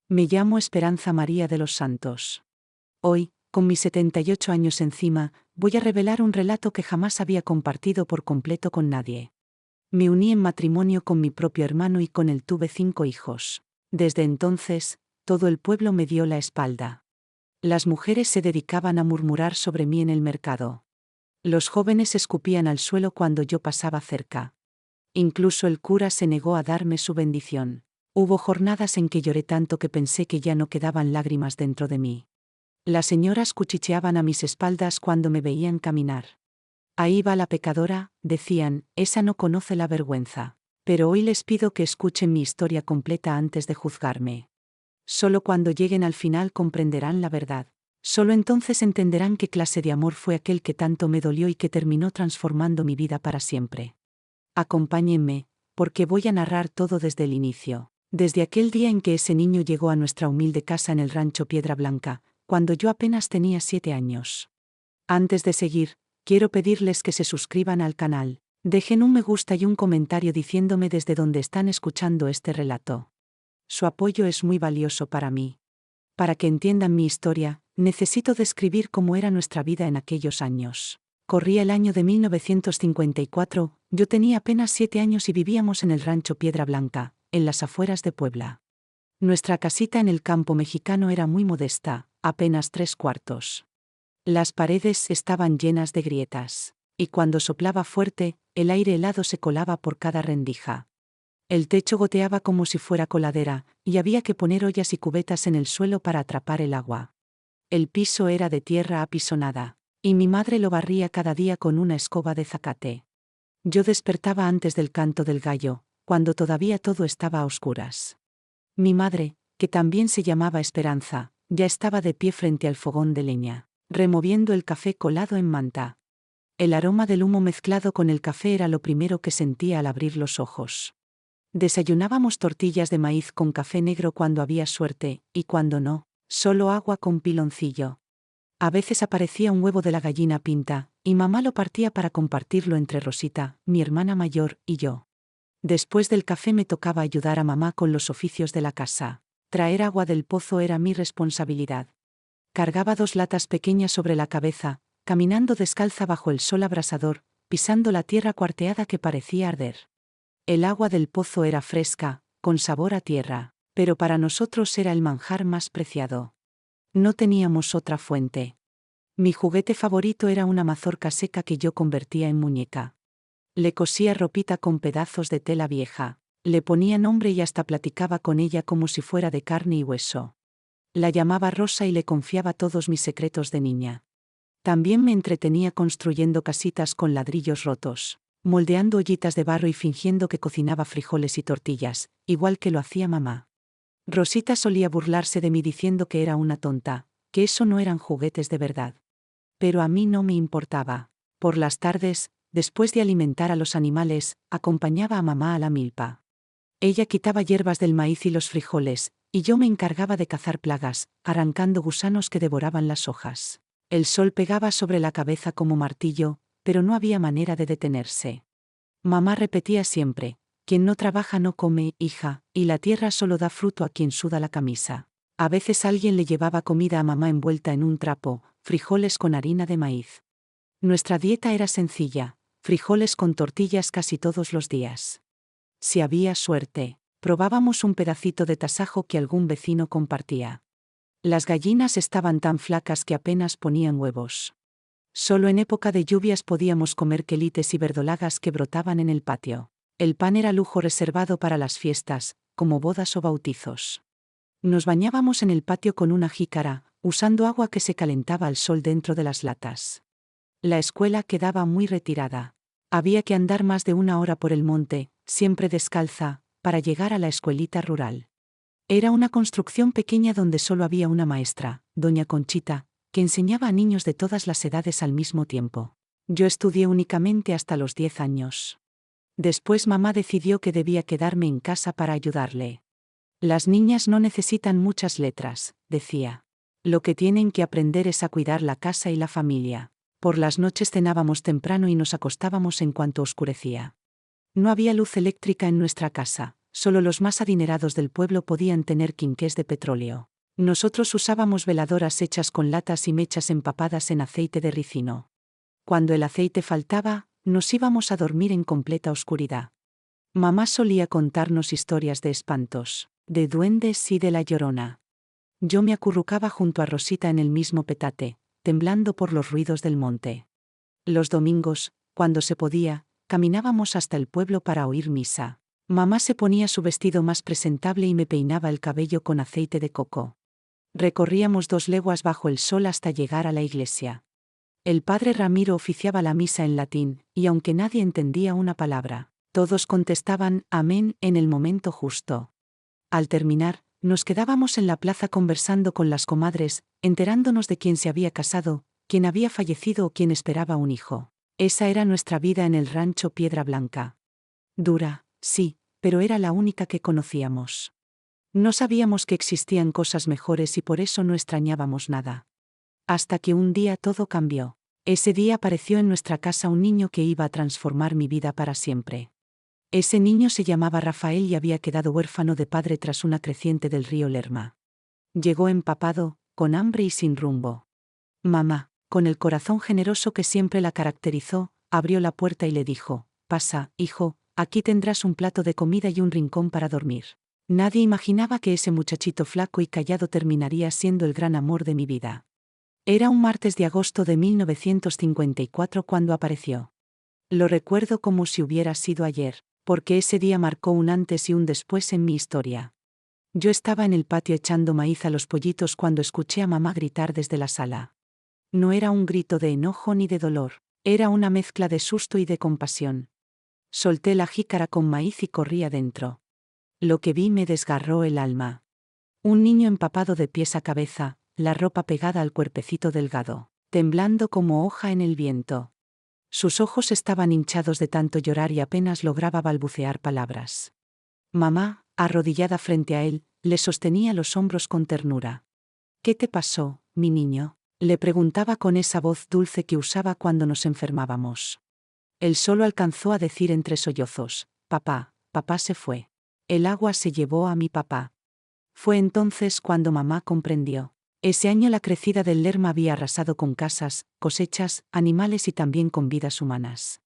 Me llamo Esperanza María de los Santos. Hoy, con mis 78 años encima, voy a revelar un relato que jamás había compartido por completo con nadie. Me uní en matrimonio con mi propio hermano y con él tuve 5 hijos. Desde entonces, todo el pueblo me dio la espalda. Las mujeres se dedicaban a murmurar sobre mí en el mercado. Los jóvenes escupían al suelo cuando yo pasaba cerca. Incluso el cura se negó a darme su bendición. Hubo jornadas en que lloré tanto que pensé que ya no quedaban lágrimas dentro de mí. Las señoras cuchicheaban a mis espaldas cuando me veían caminar. Ahí va la pecadora, decían, esa no conoce la vergüenza. Pero hoy les pido que escuchen mi historia completa antes de juzgarme. Solo cuando lleguen al final comprenderán la verdad. Solo entonces entenderán qué clase de amor fue aquel que tanto me dolió y que terminó transformando mi vida para siempre. Acompáñenme, porque voy a narrar todo desde el inicio. Desde aquel día en que ese niño llegó a nuestra humilde casa en el rancho Piedra Blanca, cuando yo apenas tenía 7 años. Antes de seguir, quiero pedirles que se suscriban al canal, dejen un me gusta y un comentario diciéndome desde dónde están escuchando este relato. Su apoyo es muy valioso para mí. Para que entiendan mi historia, necesito describir cómo era nuestra vida en aquellos años. Corría el año de 1954, yo tenía apenas 7 años y vivíamos en el rancho Piedra Blanca, en las afueras de Puebla. Nuestra casita en el campo mexicano era muy modesta, apenas 3 cuartos. Las paredes estaban llenas de grietas, y cuando soplaba fuerte, el aire helado se colaba por cada rendija. El techo goteaba como si fuera coladera, y había que poner ollas y cubetas en el suelo para atrapar el agua. El piso era de tierra apisonada, y mi madre lo barría cada día con una escoba de zacate. Yo despertaba antes del canto del gallo, cuando todavía todo estaba a oscuras. Mi madre, que también se llamaba Esperanza, ya estaba de pie frente al fogón de leña, removiendo el café colado en manta. El aroma del humo mezclado con el café era lo primero que sentía al abrir los ojos. Desayunábamos tortillas de maíz con café negro cuando había suerte, y cuando no, solo agua con piloncillo. A veces aparecía un huevo de la gallina pinta, y mamá lo partía para compartirlo entre Rosita, mi hermana mayor, y yo. Después del café me tocaba ayudar a mamá con los oficios de la casa. Traer agua del pozo era mi responsabilidad. Cargaba 2 latas pequeñas sobre la cabeza, caminando descalza bajo el sol abrasador, pisando la tierra cuarteada que parecía arder. El agua del pozo era fresca, con sabor a tierra, pero para nosotros era el manjar más preciado. No teníamos otra fuente. Mi juguete favorito era una mazorca seca que yo convertía en muñeca. Le cosía ropita con pedazos de tela vieja, le ponía nombre y hasta platicaba con ella como si fuera de carne y hueso. La llamaba Rosa y le confiaba todos mis secretos de niña. También me entretenía construyendo casitas con ladrillos rotos, moldeando ollitas de barro y fingiendo que cocinaba frijoles y tortillas, igual que lo hacía mamá. Rosita solía burlarse de mí diciendo que era una tonta, que eso no eran juguetes de verdad. Pero a mí no me importaba. Por las tardes, después de alimentar a los animales, acompañaba a mamá a la milpa. Ella quitaba hierbas del maíz y los frijoles, y yo me encargaba de cazar plagas, arrancando gusanos que devoraban las hojas. El sol pegaba sobre la cabeza como martillo, pero no había manera de detenerse. Mamá repetía siempre, quien no trabaja no come, hija, y la tierra solo da fruto a quien suda la camisa. A veces alguien le llevaba comida a mamá envuelta en un trapo, frijoles con harina de maíz. Nuestra dieta era sencilla, frijoles con tortillas casi todos los días. Si había suerte, probábamos un pedacito de tasajo que algún vecino compartía. Las gallinas estaban tan flacas que apenas ponían huevos. Solo en época de lluvias podíamos comer quelites y verdolagas que brotaban en el patio. El pan era lujo reservado para las fiestas, como bodas o bautizos. Nos bañábamos en el patio con una jícara, usando agua que se calentaba al sol dentro de las latas. La escuela quedaba muy retirada. Había que andar más de 1 hora por el monte, siempre descalza, para llegar a la escuelita rural. Era una construcción pequeña donde solo había una maestra, doña Conchita, que enseñaba a niños de todas las edades al mismo tiempo. Yo estudié únicamente hasta los 10 años. Después mamá decidió que debía quedarme en casa para ayudarle. Las niñas no necesitan muchas letras, decía. Lo que tienen que aprender es a cuidar la casa y la familia. Por las noches cenábamos temprano y nos acostábamos en cuanto oscurecía. No había luz eléctrica en nuestra casa, Solo los más adinerados del pueblo podían tener quinqués de petróleo. Nosotros usábamos veladoras hechas con latas y mechas empapadas en aceite de ricino. Cuando el aceite faltaba, nos íbamos a dormir en completa oscuridad. Mamá solía contarnos historias de espantos, de duendes y de la Llorona. Yo me acurrucaba junto a Rosita en el mismo petate, temblando por los ruidos del monte. Los domingos, cuando se podía, caminábamos hasta el pueblo para oír misa. Mamá se ponía su vestido más presentable y me peinaba el cabello con aceite de coco. Recorríamos 2 leguas bajo el sol hasta llegar a la iglesia. El padre Ramiro oficiaba la misa en latín, y aunque nadie entendía una palabra, todos contestaban amén en el momento justo. Al terminar, nos quedábamos en la plaza conversando con las comadres, enterándonos de quién se había casado, quién había fallecido o quién esperaba un hijo. Esa era nuestra vida en el rancho Piedra Blanca. Dura, sí, pero era la única que conocíamos. No sabíamos que existían cosas mejores y por eso no extrañábamos nada. Hasta que un día todo cambió. Ese día apareció en nuestra casa un niño que iba a transformar mi vida para siempre. Ese niño se llamaba Rafael y había quedado huérfano de padre tras una creciente del río Lerma. Llegó empapado, con hambre y sin rumbo. Mamá, con el corazón generoso que siempre la caracterizó, abrió la puerta y le dijo: «Pasa, hijo, aquí tendrás un plato de comida y un rincón para dormir». Nadie imaginaba que ese muchachito flaco y callado terminaría siendo el gran amor de mi vida. Era un martes de agosto de 1954 cuando apareció. Lo recuerdo como si hubiera sido ayer, porque ese día marcó un antes y un después en mi historia. Yo estaba en el patio echando maíz a los pollitos cuando escuché a mamá gritar desde la sala. No era un grito de enojo ni de dolor, era una mezcla de susto y de compasión. Solté la jícara con maíz y corrí adentro. Lo que vi me desgarró el alma. Un niño empapado de pies a cabeza, la ropa pegada al cuerpecito delgado, temblando como hoja en el viento. Sus ojos estaban hinchados de tanto llorar y apenas lograba balbucear palabras. Mamá, arrodillada frente a él, le sostenía los hombros con ternura. «¿Qué te pasó, mi niño?», le preguntaba con esa voz dulce que usaba cuando nos enfermábamos. Él solo alcanzó a decir entre sollozos: «Papá, papá se fue. El agua se llevó a mi papá». Fue entonces cuando mamá comprendió. Ese año la crecida del Lerma había arrasado con casas, cosechas, animales y también con vidas humanas.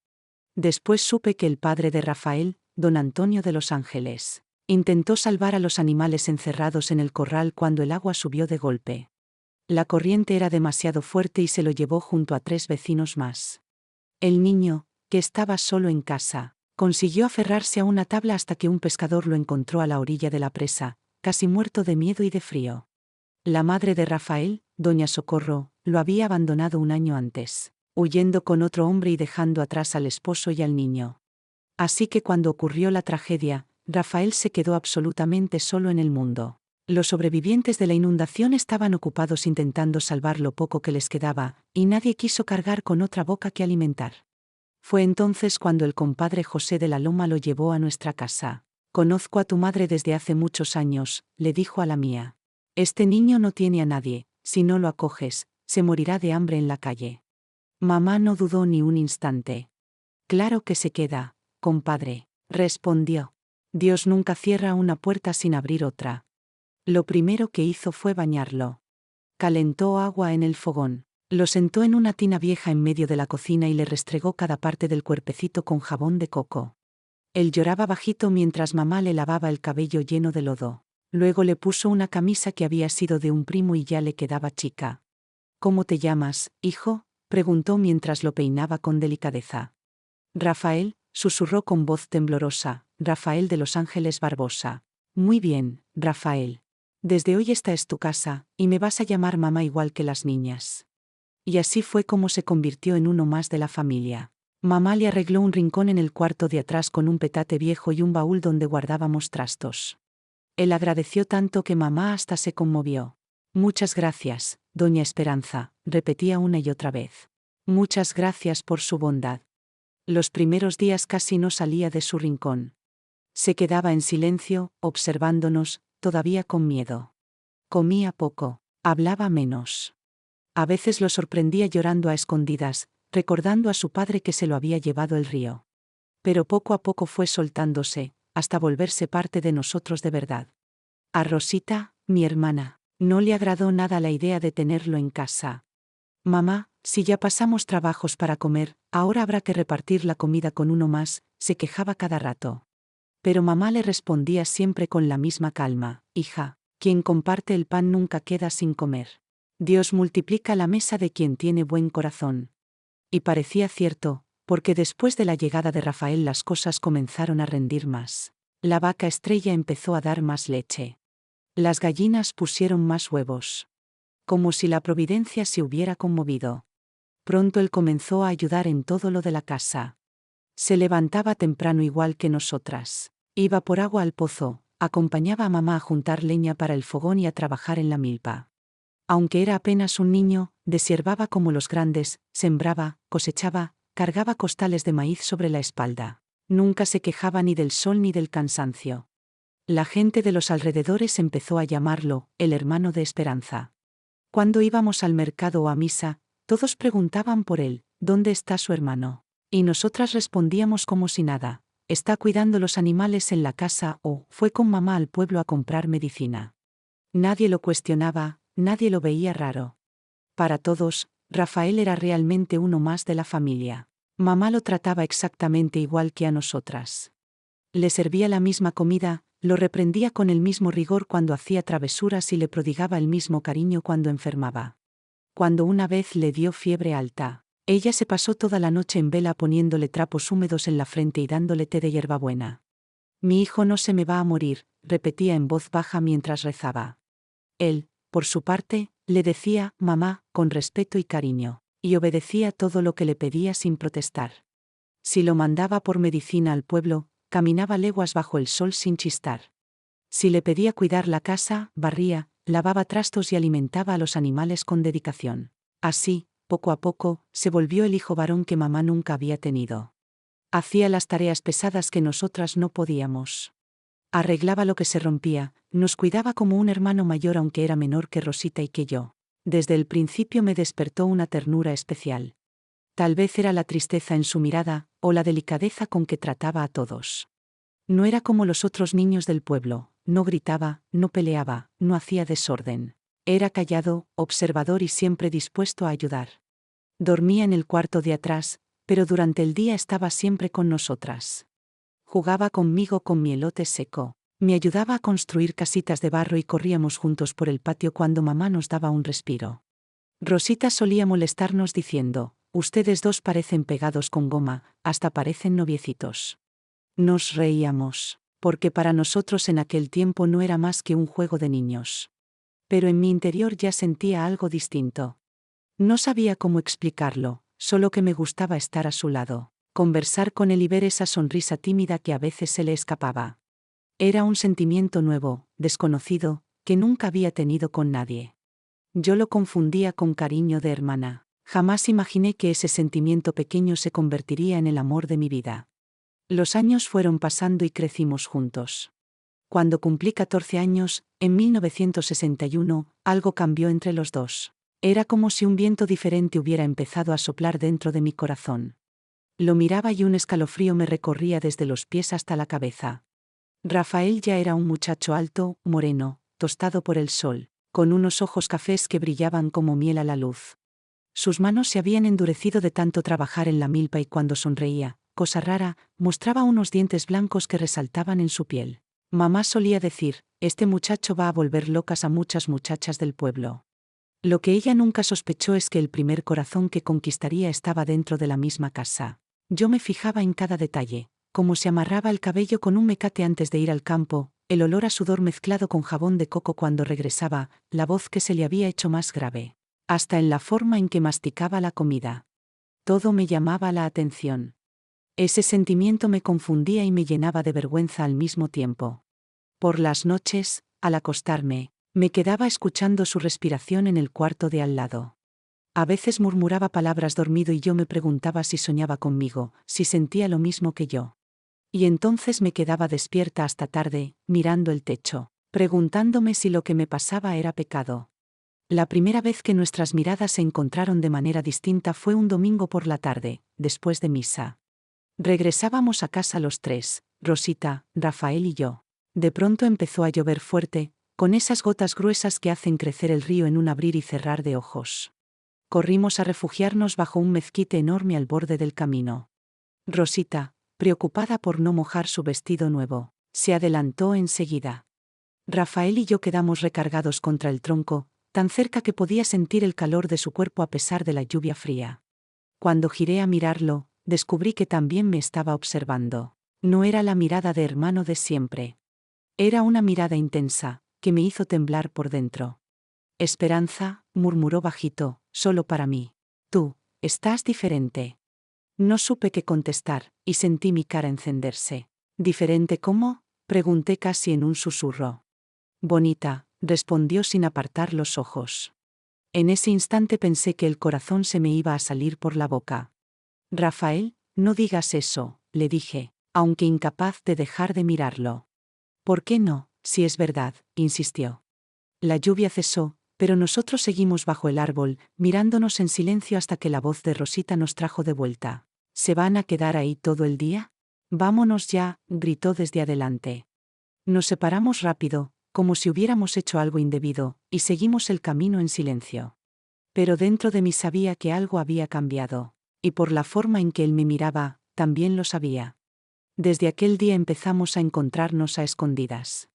Después supe que el padre de Rafael, don Antonio de los Ángeles, intentó salvar a los animales encerrados en el corral cuando el agua subió de golpe. La corriente era demasiado fuerte y se lo llevó junto a 3 vecinos más. El niño, que estaba solo en casa, consiguió aferrarse a una tabla hasta que un pescador lo encontró a la orilla de la presa, casi muerto de miedo y de frío. La madre de Rafael, doña Socorro, lo había abandonado un año antes, huyendo con otro hombre y dejando atrás al esposo y al niño. Así que cuando ocurrió la tragedia, Rafael se quedó absolutamente solo en el mundo. Los sobrevivientes de la inundación estaban ocupados intentando salvar lo poco que les quedaba, y nadie quiso cargar con otra boca que alimentar. Fue entonces cuando el compadre José de la Loma lo llevó a nuestra casa. «Conozco a tu madre desde hace muchos años», le dijo a la mía. «Este niño no tiene a nadie, si no lo acoges, se morirá de hambre en la calle». Mamá no dudó ni un instante. «Claro que se queda, compadre», respondió. «Dios nunca cierra una puerta sin abrir otra». Lo primero que hizo fue bañarlo. Calentó agua en el fogón, lo sentó en una tina vieja en medio de la cocina y le restregó cada parte del cuerpecito con jabón de coco. Él lloraba bajito mientras mamá le lavaba el cabello lleno de lodo. Luego le puso una camisa que había sido de un primo y ya le quedaba chica. «¿Cómo te llamas, hijo?», preguntó mientras lo peinaba con delicadeza. «Rafael», susurró con voz temblorosa, «Rafael de los Ángeles Barbosa». «Muy bien, Rafael. Desde hoy esta es tu casa, y me vas a llamar mamá igual que las niñas». Y así fue como se convirtió en uno más de la familia. Mamá le arregló un rincón en el cuarto de atrás con un petate viejo y un baúl donde guardábamos trastos. Él agradeció tanto que mamá hasta se conmovió. «Muchas gracias, doña Esperanza», repetía una y otra vez. «Muchas gracias por su bondad». Los primeros días casi no salía de su rincón. Se quedaba en silencio, observándonos, todavía con miedo. Comía poco, hablaba menos. A veces lo sorprendía llorando a escondidas, recordando a su padre que se lo había llevado el río. Pero poco a poco fue soltándose, hasta volverse parte de nosotros de verdad. A Rosita, mi hermana, no le agradó nada la idea de tenerlo en casa. Mamá, si ya pasamos trabajos para comer, ahora habrá que repartir la comida con uno más, se quejaba cada rato. Pero mamá le respondía siempre con la misma calma: hija, quien comparte el pan nunca queda sin comer. Dios multiplica la mesa de quien tiene buen corazón. Y parecía cierto, porque después de la llegada de Rafael las cosas comenzaron a rendir más. La vaca Estrella empezó a dar más leche. Las gallinas pusieron más huevos. Como si la providencia se hubiera conmovido. Pronto él comenzó a ayudar en todo lo de la casa. Se levantaba temprano igual que nosotras. Iba por agua al pozo, acompañaba a mamá a juntar leña para el fogón y a trabajar en la milpa. Aunque era apenas un niño, deshiervaba como los grandes, sembraba, cosechaba, cargaba costales de maíz sobre la espalda. Nunca se quejaba ni del sol ni del cansancio. La gente de los alrededores empezó a llamarlo el hermano de Esperanza. Cuando íbamos al mercado o a misa, todos preguntaban por él: ¿dónde está su hermano? Y nosotras respondíamos como si nada: está cuidando los animales en la casa o fue con mamá al pueblo a comprar medicina. Nadie lo cuestionaba, nadie lo veía raro. Para todos, Rafael era realmente uno más de la familia. Mamá lo trataba exactamente igual que a nosotras. Le servía la misma comida, lo reprendía con el mismo rigor cuando hacía travesuras y le prodigaba el mismo cariño cuando enfermaba. Cuando una vez le dio fiebre alta, ella se pasó toda la noche en vela poniéndole trapos húmedos en la frente y dándole té de hierbabuena. Mi hijo no se me va a morir, repetía en voz baja mientras rezaba. Él, por su parte, le decía mamá con respeto y cariño, y obedecía todo lo que le pedía sin protestar. Si lo mandaba por medicina al pueblo, caminaba leguas bajo el sol sin chistar. Si le pedía cuidar la casa, barría, lavaba trastos y alimentaba a los animales con dedicación. Así, poco a poco, se volvió el hijo varón que mamá nunca había tenido. Hacía las tareas pesadas que nosotras no podíamos. Arreglaba lo que se rompía, nos cuidaba como un hermano mayor aunque era menor que Rosita y que yo. Desde el principio me despertó una ternura especial. Tal vez era la tristeza en su mirada, o la delicadeza con que trataba a todos. No era como los otros niños del pueblo, no gritaba, no peleaba, no hacía desorden. Era callado, observador y siempre dispuesto a ayudar. Dormía en el cuarto de atrás, pero durante el día estaba siempre con nosotras. Jugaba conmigo con mi elote seco, me ayudaba a construir casitas de barro y corríamos juntos por el patio cuando mamá nos daba un respiro. Rosita solía molestarnos diciendo: ustedes dos parecen pegados con goma, hasta parecen noviecitos. Nos reíamos, porque para nosotros en aquel tiempo no era más que un juego de niños. Pero en mi interior ya sentía algo distinto. No sabía cómo explicarlo, solo que me gustaba estar a su lado, conversar con él y ver esa sonrisa tímida que a veces se le escapaba. Era un sentimiento nuevo, desconocido, que nunca había tenido con nadie. Yo lo confundía con cariño de hermana. Jamás imaginé que ese sentimiento pequeño se convertiría en el amor de mi vida. Los años fueron pasando y crecimos juntos. Cuando cumplí 14 años, en 1961, algo cambió entre los dos. Era como si un viento diferente hubiera empezado a soplar dentro de mi corazón. Lo miraba y un escalofrío me recorría desde los pies hasta la cabeza. Rafael ya era un muchacho alto, moreno, tostado por el sol, con unos ojos cafés que brillaban como miel a la luz. Sus manos se habían endurecido de tanto trabajar en la milpa y cuando sonreía, cosa rara, mostraba unos dientes blancos que resaltaban en su piel. Mamá solía decir: este muchacho va a volver locas a muchas muchachas del pueblo. Lo que ella nunca sospechó es que el primer corazón que conquistaría estaba dentro de la misma casa. Yo me fijaba en cada detalle, cómo se amarraba el cabello con un mecate antes de ir al campo, el olor a sudor mezclado con jabón de coco cuando regresaba, la voz que se le había hecho más grave. Hasta en la forma en que masticaba la comida. Todo me llamaba la atención. Ese sentimiento me confundía y me llenaba de vergüenza al mismo tiempo. Por las noches, al acostarme, me quedaba escuchando su respiración en el cuarto de al lado. A veces murmuraba palabras dormido y yo me preguntaba si soñaba conmigo, si sentía lo mismo que yo. Y entonces me quedaba despierta hasta tarde, mirando el techo, preguntándome si lo que me pasaba era pecado. La primera vez que nuestras miradas se encontraron de manera distinta fue un domingo por la tarde, después de misa. Regresábamos a casa los tres, Rosita, Rafael y yo. De pronto empezó a llover fuerte, con esas gotas gruesas que hacen crecer el río en un abrir y cerrar de ojos. Corrimos a refugiarnos bajo un mezquite enorme al borde del camino. Rosita, preocupada por no mojar su vestido nuevo, se adelantó enseguida. Rafael y yo quedamos recargados contra el tronco, tan cerca que podía sentir el calor de su cuerpo a pesar de la lluvia fría. Cuando giré a mirarlo, descubrí que también me estaba observando. No era la mirada de hermano de siempre. Era una mirada intensa, que me hizo temblar por dentro. Esperanza, murmuró bajito, solo para mí. Tú, estás diferente. No supe qué contestar, y sentí mi cara encenderse. ¿Diferente cómo? Pregunté casi en un susurro. Bonita, respondió sin apartar los ojos. En ese instante pensé que el corazón se me iba a salir por la boca. Rafael, no digas eso, le dije, aunque incapaz de dejar de mirarlo. ¿Por qué no, si es verdad?, insistió. La lluvia cesó, pero nosotros seguimos bajo el árbol, mirándonos en silencio hasta que la voz de Rosita nos trajo de vuelta. ¿Se van a quedar ahí todo el día? Vámonos ya, gritó desde adelante. Nos separamos rápido, como si hubiéramos hecho algo indebido, y seguimos el camino en silencio. Pero dentro de mí sabía que algo había cambiado, y por la forma en que él me miraba, también lo sabía. Desde aquel día empezamos a encontrarnos a escondidas.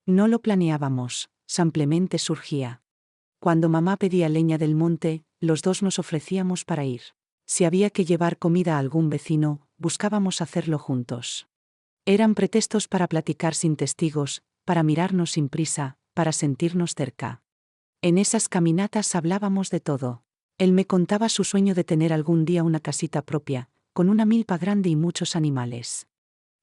No lo planeábamos, simplemente surgía. Cuando mamá pedía leña del monte, los dos nos ofrecíamos para ir. Si había que llevar comida a algún vecino, buscábamos hacerlo juntos. Eran pretextos para platicar sin testigos, para mirarnos sin prisa, para sentirnos cerca. En esas caminatas hablábamos de todo. Él me contaba su sueño de tener algún día una casita propia, con una milpa grande y muchos animales.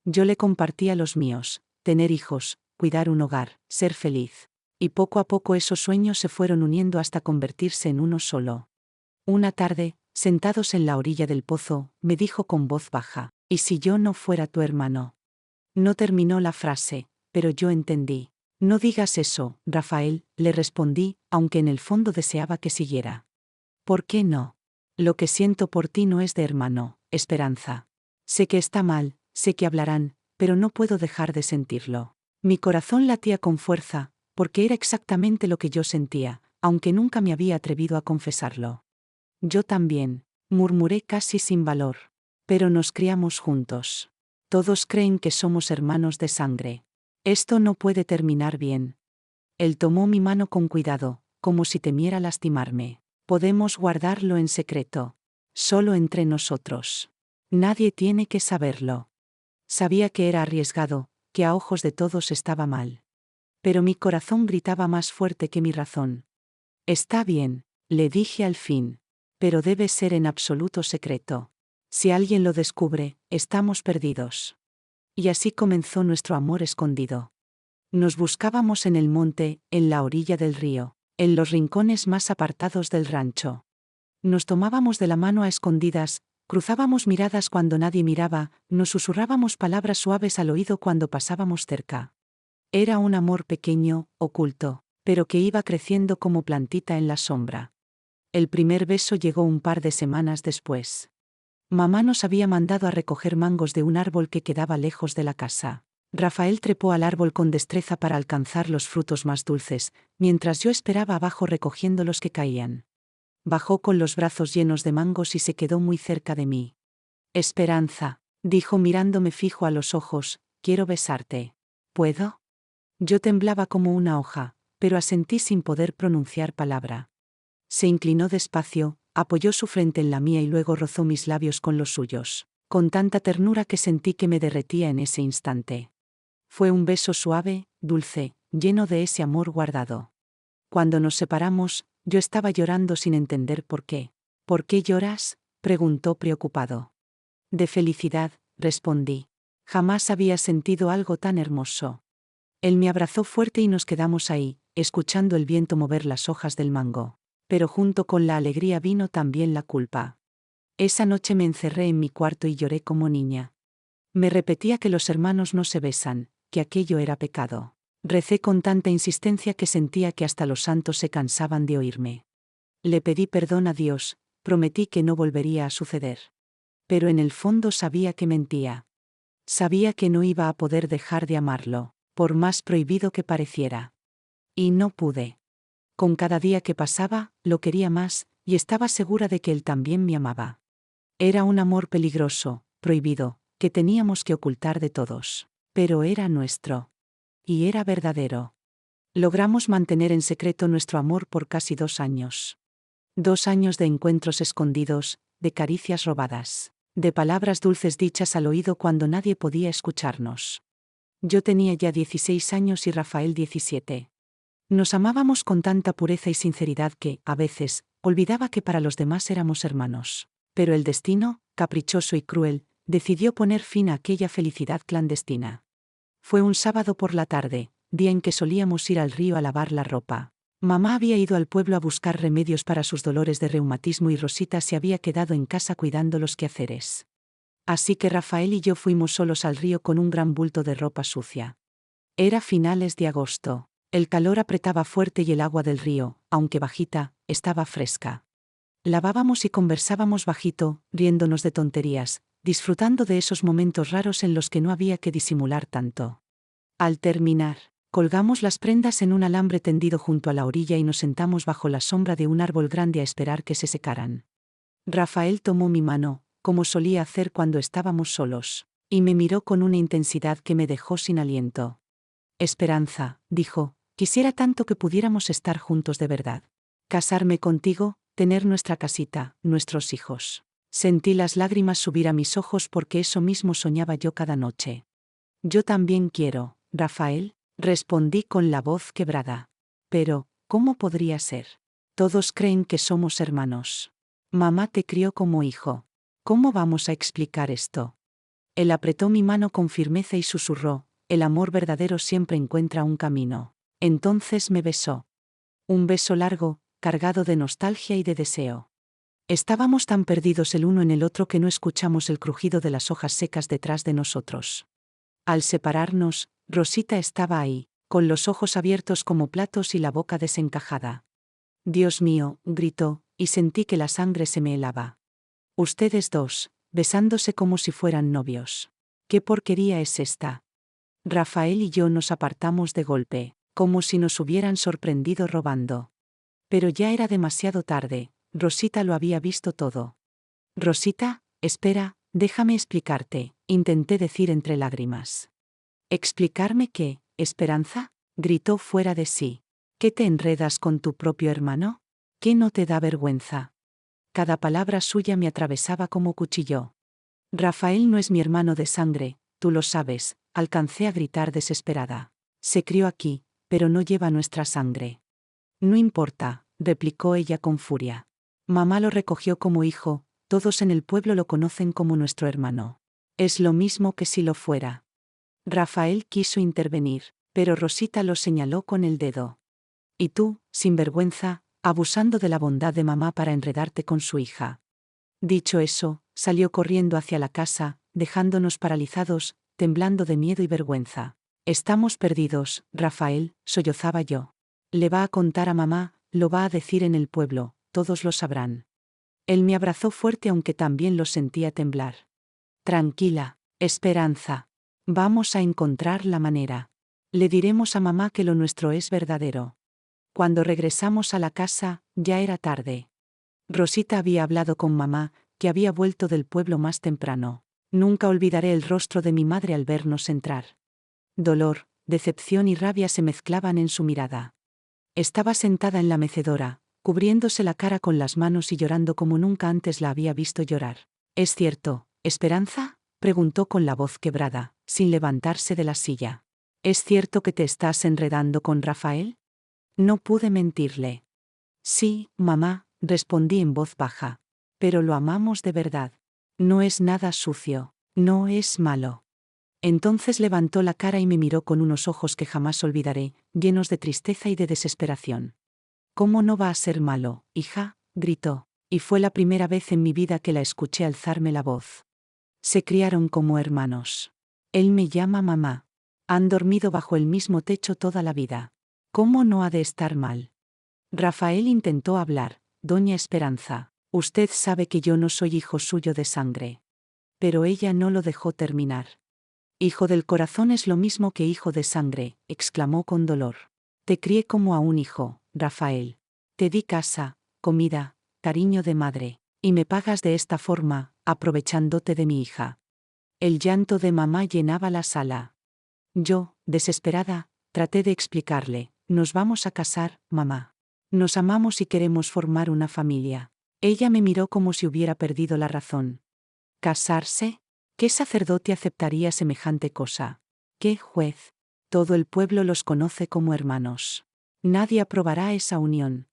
Yo le compartía los míos, tener hijos, cuidar un hogar, ser feliz. Y poco a poco esos sueños se fueron uniendo hasta convertirse en uno solo. Una tarde, sentados en la orilla del pozo, me dijo con voz baja, ¿y si yo no fuera tu hermano? No terminó la frase, pero yo entendí. No digas eso, Rafael, le respondí, aunque en el fondo deseaba que siguiera. ¿Por qué no? Lo que siento por ti no es de hermano, Esperanza. Sé que está mal, sé que hablarán, pero no puedo dejar de sentirlo. Mi corazón latía con fuerza, porque era exactamente lo que yo sentía, aunque nunca me había atrevido a confesarlo. Yo también, murmuré casi sin valor. Pero nos criamos juntos. Todos creen que somos hermanos de sangre. Esto no puede terminar bien. Él tomó mi mano con cuidado, como si temiera lastimarme. Podemos guardarlo en secreto. Solo entre nosotros. Nadie tiene que saberlo. Sabía que era arriesgado, que a ojos de todos estaba mal. Pero mi corazón gritaba más fuerte que mi razón. Está bien, le dije al fin. Pero debe ser en absoluto secreto. Si alguien lo descubre, estamos perdidos. Y así comenzó nuestro amor escondido. Nos buscábamos en el monte, en la orilla del río, en los rincones más apartados del rancho. Nos tomábamos de la mano a escondidas, cruzábamos miradas cuando nadie miraba, nos susurrábamos palabras suaves al oído cuando pasábamos cerca. Era un amor pequeño, oculto, pero que iba creciendo como plantita en la sombra. El primer beso llegó un par de semanas después. Mamá nos había mandado a recoger mangos de un árbol que quedaba lejos de la casa. Rafael trepó al árbol con destreza para alcanzar los frutos más dulces, mientras yo esperaba abajo recogiendo los que caían. Bajó con los brazos llenos de mangos y se quedó muy cerca de mí. Esperanza, dijo mirándome fijo a los ojos, quiero besarte. ¿Puedo? Yo temblaba como una hoja, pero asentí sin poder pronunciar palabra. Se inclinó despacio, apoyó su frente en la mía y luego rozó mis labios con los suyos, con tanta ternura que sentí que me derretía en ese instante. Fue un beso suave, dulce, lleno de ese amor guardado. Cuando nos separamos, yo estaba llorando sin entender por qué. ¿Por qué lloras?, preguntó preocupado. De felicidad, respondí. Jamás había sentido algo tan hermoso. Él me abrazó fuerte y nos quedamos ahí, escuchando el viento mover las hojas del mango. Pero junto con la alegría vino también la culpa. Esa noche me encerré en mi cuarto y lloré como niña. Me repetía que los hermanos no se besan, que aquello era pecado. Recé con tanta insistencia que sentía que hasta los santos se cansaban de oírme. Le pedí perdón a Dios, prometí que no volvería a suceder. Pero en el fondo sabía que mentía. Sabía que no iba a poder dejar de amarlo, por más prohibido que pareciera. Y no pude. Con cada día que pasaba, lo quería más, y estaba segura de que él también me amaba. Era un amor peligroso, prohibido, que teníamos que ocultar de todos. Pero era nuestro. Y era verdadero. Logramos mantener en secreto nuestro amor por casi 2 años. 2 años de encuentros escondidos, de caricias robadas, de palabras dulces dichas al oído cuando nadie podía escucharnos. Yo tenía ya 16 años y Rafael 17. Nos amábamos con tanta pureza y sinceridad que, a veces, olvidaba que para los demás éramos hermanos. Pero el destino, caprichoso y cruel, decidió poner fin a aquella felicidad clandestina. Fue un sábado por la tarde, día en que solíamos ir al río a lavar la ropa. Mamá había ido al pueblo a buscar remedios para sus dolores de reumatismo y Rosita se había quedado en casa cuidando los quehaceres. Así que Rafael y yo fuimos solos al río con un gran bulto de ropa sucia. Era finales de agosto. El calor apretaba fuerte y el agua del río, aunque bajita, estaba fresca. Lavábamos y conversábamos bajito, riéndonos de tonterías, disfrutando de esos momentos raros en los que no había que disimular tanto. Al terminar, colgamos las prendas en un alambre tendido junto a la orilla y nos sentamos bajo la sombra de un árbol grande a esperar que se secaran. Rafael tomó mi mano, como solía hacer cuando estábamos solos, y me miró con una intensidad que me dejó sin aliento. Esperanza, dijo, quisiera tanto que pudiéramos estar juntos de verdad. Casarme contigo, tener nuestra casita, nuestros hijos. Sentí las lágrimas subir a mis ojos porque eso mismo soñaba yo cada noche. Yo también quiero, Rafael, respondí con la voz quebrada. Pero, ¿cómo podría ser? Todos creen que somos hermanos. Mamá te crió como hijo. ¿Cómo vamos a explicar esto? Él apretó mi mano con firmeza y susurró, el amor verdadero siempre encuentra un camino. Entonces me besó. Un beso largo, cargado de nostalgia y de deseo. Estábamos tan perdidos el uno en el otro que no escuchamos el crujido de las hojas secas detrás de nosotros. Al separarnos, Rosita estaba ahí, con los ojos abiertos como platos y la boca desencajada. Dios mío, gritó, y sentí que la sangre se me helaba. Ustedes dos, besándose como si fueran novios. ¿Qué porquería es esta? Rafael y yo nos apartamos de golpe, como si nos hubieran sorprendido robando. Pero ya era demasiado tarde, Rosita lo había visto todo. Rosita, espera, déjame explicarte, intenté decir entre lágrimas. ¿Explicarme qué, Esperanza? Gritó fuera de sí. ¿Qué te enredas con tu propio hermano? ¿Qué no te da vergüenza? Cada palabra suya me atravesaba como cuchillo. Rafael no es mi hermano de sangre, tú lo sabes, alcancé a gritar desesperada. Se crió aquí, pero no lleva nuestra sangre. No importa, replicó ella con furia. Mamá lo recogió como hijo, todos en el pueblo lo conocen como nuestro hermano. Es lo mismo que si lo fuera. Rafael quiso intervenir, pero Rosita lo señaló con el dedo. Y tú, sinvergüenza, abusando de la bondad de mamá para enredarte con su hija. Dicho eso, salió corriendo hacia la casa, dejándonos paralizados, temblando de miedo y vergüenza. Estamos perdidos, Rafael, sollozaba yo. Le va a contar a mamá, lo va a decir en el pueblo, todos lo sabrán. Él me abrazó fuerte aunque también lo sentía temblar. Tranquila, Esperanza. Vamos a encontrar la manera. Le diremos a mamá que lo nuestro es verdadero. Cuando regresamos a la casa, ya era tarde. Rosita había hablado con mamá, que había vuelto del pueblo más temprano. Nunca olvidaré el rostro de mi madre al vernos entrar. Dolor, decepción y rabia se mezclaban en su mirada. Estaba sentada en la mecedora, cubriéndose la cara con las manos y llorando como nunca antes la había visto llorar. ¿Es cierto, Esperanza? Preguntó con la voz quebrada, sin levantarse de la silla. ¿Es cierto que te estás enredando con Rafael? No pude mentirle. Sí, mamá, respondí en voz baja. Pero lo amamos de verdad. No es nada sucio, no es malo. Entonces levantó la cara y me miró con unos ojos que jamás olvidaré, llenos de tristeza y de desesperación. ¿Cómo no va a ser malo, hija? Gritó, y fue la primera vez en mi vida que la escuché alzarme la voz. Se criaron como hermanos. Él me llama mamá. Han dormido bajo el mismo techo toda la vida. ¿Cómo no ha de estar mal? Rafael intentó hablar, doña Esperanza, usted sabe que yo no soy hijo suyo de sangre. Pero ella no lo dejó terminar. Hijo del corazón es lo mismo que hijo de sangre, exclamó con dolor. Te crié como a un hijo, Rafael. Te di casa, comida, cariño de madre, y me pagas de esta forma, aprovechándote de mi hija. El llanto de mamá llenaba la sala. Yo, desesperada, traté de explicarle, nos vamos a casar, mamá. Nos amamos y queremos formar una familia. Ella me miró como si hubiera perdido la razón. ¿Casarse? ¿Qué sacerdote aceptaría semejante cosa? ¿Qué juez? Todo el pueblo los conoce como hermanos. Nadie aprobará esa unión.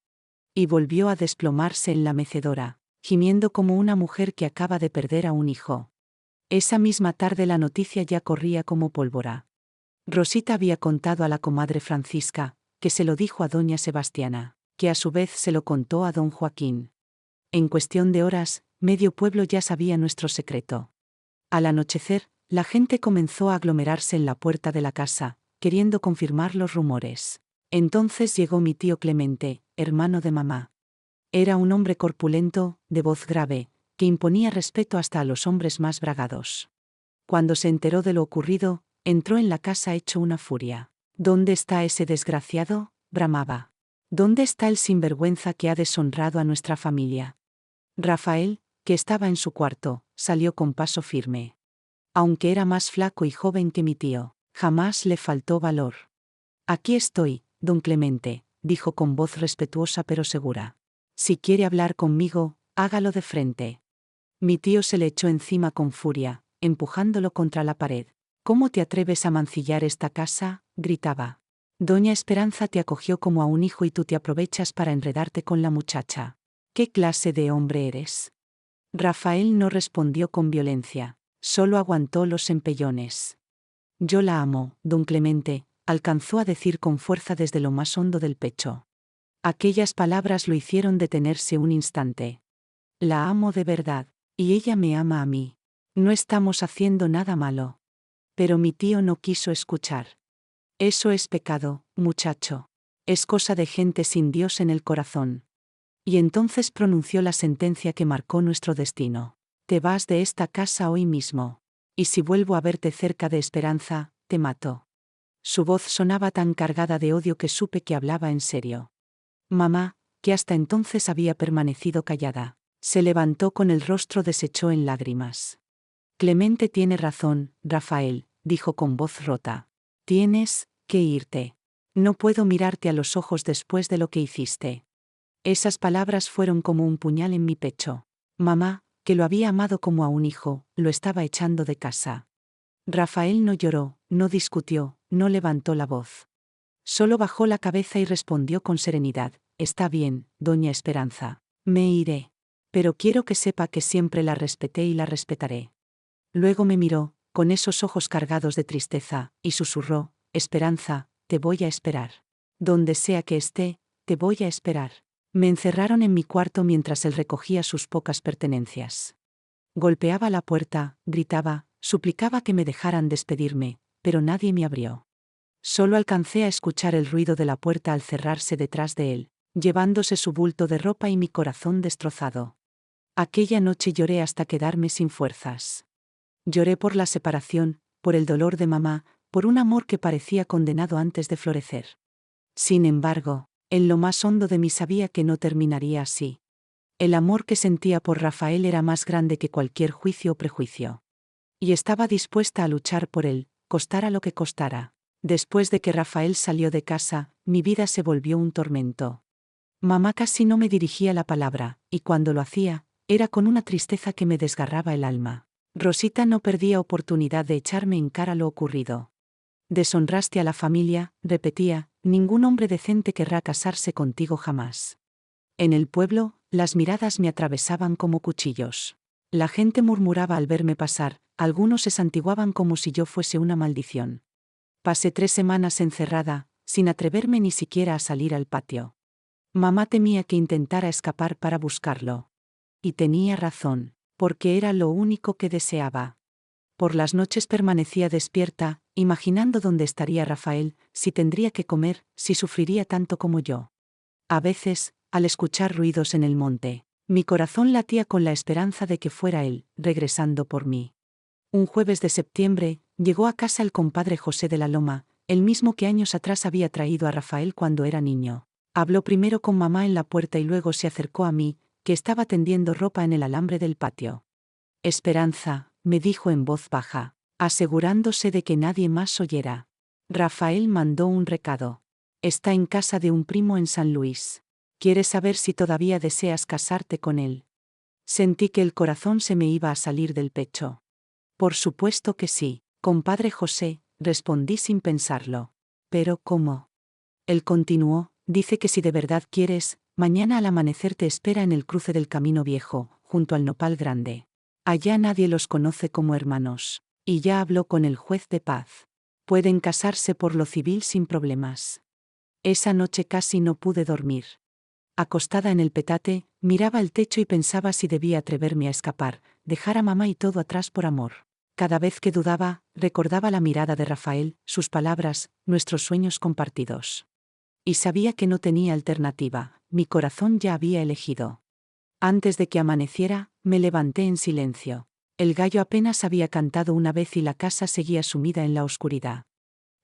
Y volvió a desplomarse en la mecedora, gimiendo como una mujer que acaba de perder a un hijo. Esa misma tarde la noticia ya corría como pólvora. Rosita había contado a la comadre Francisca, que se lo dijo a doña Sebastiana, que a su vez se lo contó a don Joaquín. En cuestión de horas, medio pueblo ya sabía nuestro secreto. Al anochecer, la gente comenzó a aglomerarse en la puerta de la casa, queriendo confirmar los rumores. Entonces llegó mi tío Clemente, hermano de mamá. Era un hombre corpulento, de voz grave, que imponía respeto hasta a los hombres más bragados. Cuando se enteró de lo ocurrido, entró en la casa hecho una furia. ¿Dónde está ese desgraciado?, bramaba. ¿Dónde está el sinvergüenza que ha deshonrado a nuestra familia? Rafael, que estaba en su cuarto, salió con paso firme. Aunque era más flaco y joven que mi tío, jamás le faltó valor. Aquí estoy, don Clemente, dijo con voz respetuosa pero segura. Si quiere hablar conmigo, hágalo de frente. Mi tío se le echó encima con furia, empujándolo contra la pared. ¿Cómo te atreves a mancillar esta casa?, gritaba. Doña Esperanza te acogió como a un hijo y tú te aprovechas para enredarte con la muchacha. ¿Qué clase de hombre eres? Rafael no respondió con violencia, solo aguantó los empellones. Yo la amo, don Clemente, alcanzó a decir con fuerza desde lo más hondo del pecho. Aquellas palabras lo hicieron detenerse un instante. La amo de verdad, y ella me ama a mí. No estamos haciendo nada malo. Pero mi tío no quiso escuchar. Eso es pecado, muchacho. Es cosa de gente sin Dios en el corazón. Y entonces pronunció la sentencia que marcó nuestro destino. Te vas de esta casa hoy mismo. Y si vuelvo a verte cerca de Esperanza, te mato. Su voz sonaba tan cargada de odio que supe que hablaba en serio. Mamá, que hasta entonces había permanecido callada, se levantó con el rostro deshecho en lágrimas. Clemente tiene razón, Rafael, dijo con voz rota. Tienes que irte. No puedo mirarte a los ojos después de lo que hiciste. Esas palabras fueron como un puñal en mi pecho. Mamá, que lo había amado como a un hijo, lo estaba echando de casa. Rafael no lloró, no discutió, no levantó la voz. Solo bajó la cabeza y respondió con serenidad: Está bien, doña Esperanza. Me iré. Pero quiero que sepa que siempre la respeté y la respetaré. Luego me miró, con esos ojos cargados de tristeza, y susurró: Esperanza, te voy a esperar. Donde sea que esté, te voy a esperar. Me encerraron en mi cuarto mientras él recogía sus pocas pertenencias. Golpeaba la puerta, gritaba, suplicaba que me dejaran despedirme, pero nadie me abrió. Solo alcancé a escuchar el ruido de la puerta al cerrarse detrás de él, llevándose su bulto de ropa y mi corazón destrozado. Aquella noche lloré hasta quedarme sin fuerzas. Lloré por la separación, por el dolor de mamá, por un amor que parecía condenado antes de florecer. Sin embargo, en lo más hondo de mí sabía que no terminaría así. El amor que sentía por Rafael era más grande que cualquier juicio o prejuicio. Y estaba dispuesta a luchar por él, costara lo que costara. Después de que Rafael salió de casa, mi vida se volvió un tormento. Mamá casi no me dirigía la palabra, y cuando lo hacía, era con una tristeza que me desgarraba el alma. Rosita no perdía oportunidad de echarme en cara lo ocurrido. Deshonraste a la familia, repetía, ningún hombre decente querrá casarse contigo jamás. En el pueblo, las miradas me atravesaban como cuchillos. La gente murmuraba al verme pasar, algunos se santiguaban como si yo fuese una maldición. Pasé 3 semanas encerrada, sin atreverme ni siquiera a salir al patio. Mamá temía que intentara escapar para buscarlo. Y tenía razón, porque era lo único que deseaba. Por las noches permanecía despierta, imaginando dónde estaría Rafael, si tendría que comer, si sufriría tanto como yo. A veces, al escuchar ruidos en el monte, mi corazón latía con la esperanza de que fuera él, regresando por mí. Un jueves de septiembre, Llegó a casa el compadre José de la Loma, el mismo que años atrás había traído a Rafael cuando era niño. Habló primero con mamá en la puerta y luego se acercó a mí, que estaba tendiendo ropa en el alambre del patio. Esperanza, me dijo en voz baja, asegurándose de que nadie más oyera. Rafael mandó un recado. Está en casa de un primo en San Luis. ¿Quieres saber si todavía deseas casarte con él? Sentí que el corazón se me iba a salir del pecho. Por supuesto que sí, compadre José, respondí sin pensarlo. Pero ¿cómo? Él continuó, dice que si de verdad quieres, mañana al amanecer te espera en el cruce del Camino Viejo, junto al Nopal Grande. Allá nadie los conoce como hermanos. Y ya habló con el juez de paz. Pueden casarse por lo civil sin problemas. Esa noche casi no pude dormir. Acostada en el petate, miraba el techo y pensaba si debía atreverme a escapar, dejar a mamá y todo atrás por amor. Cada vez que dudaba, recordaba la mirada de Rafael, sus palabras, nuestros sueños compartidos. Y sabía que no tenía alternativa, mi corazón ya había elegido. Antes de que amaneciera, me levanté en silencio. El gallo apenas había cantado una vez y la casa seguía sumida en la oscuridad.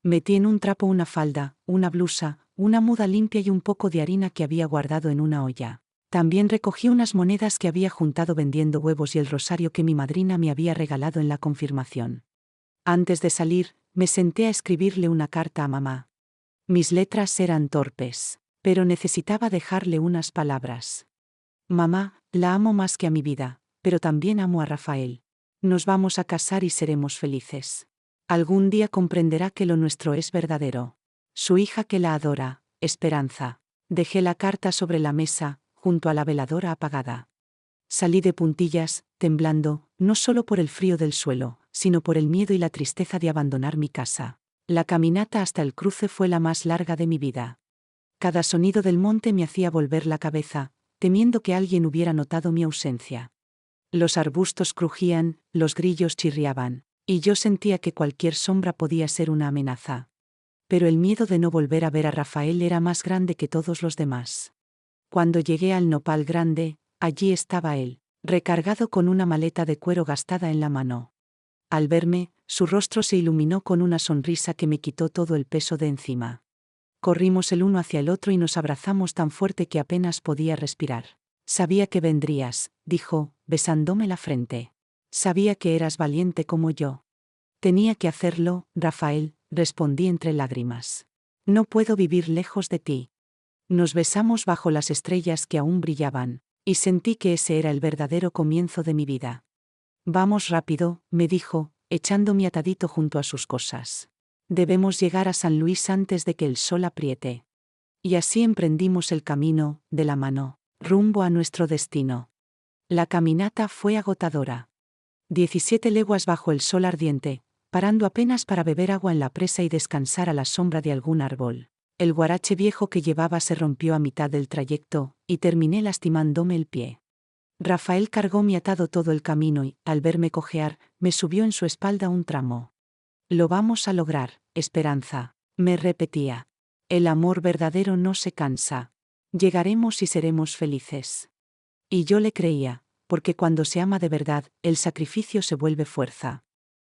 Metí en un trapo una falda, una blusa, una muda limpia y un poco de harina que había guardado en una olla. También recogí unas monedas que había juntado vendiendo huevos y el rosario que mi madrina me había regalado en la confirmación. Antes de salir, me senté a escribirle una carta a mamá. Mis letras eran torpes, pero necesitaba dejarle unas palabras. Mamá, la amo más que a mi vida, pero también amo a Rafael. Nos vamos a casar y seremos felices. Algún día comprenderá que lo nuestro es verdadero. Su hija que la adora, Esperanza. Dejé la carta sobre la mesa, junto a la veladora apagada. Salí de puntillas, temblando, no solo por el frío del suelo, sino por el miedo y la tristeza de abandonar mi casa. La caminata hasta el cruce fue la más larga de mi vida. Cada sonido del monte me hacía volver la cabeza, temiendo que alguien hubiera notado mi ausencia. Los arbustos crujían, los grillos chirriaban, y yo sentía que cualquier sombra podía ser una amenaza. Pero el miedo de no volver a ver a Rafael era más grande que todos los demás. Cuando llegué al Nopal Grande, allí estaba él, recargado con una maleta de cuero gastada en la mano. Al verme, su rostro se iluminó con una sonrisa que me quitó todo el peso de encima. Corrimos el uno hacia el otro y nos abrazamos tan fuerte que apenas podía respirar. Sabía que vendrías, dijo, besándome la frente. Sabía que eras valiente como yo. Tenía que hacerlo, Rafael, respondí entre lágrimas. No puedo vivir lejos de ti. Nos besamos bajo las estrellas que aún brillaban, y sentí que ese era el verdadero comienzo de mi vida. Vamos rápido, me dijo, echando mi atadito junto a sus cosas. Debemos llegar a San Luis antes de que el sol apriete. Y así emprendimos el camino, de la mano, rumbo a nuestro destino. La caminata fue agotadora. 17 leguas bajo el sol ardiente, parando apenas para beber agua en la presa y descansar a la sombra de algún árbol. El guarache viejo que llevaba se rompió a mitad del trayecto, y terminé lastimándome el pie. Rafael cargó mi atado todo el camino y, al verme cojear, me subió en su espalda un tramo. Lo vamos a lograr, Esperanza, me repetía. El amor verdadero no se cansa. Llegaremos y seremos felices. Y yo le creía, porque cuando se ama de verdad, el sacrificio se vuelve fuerza.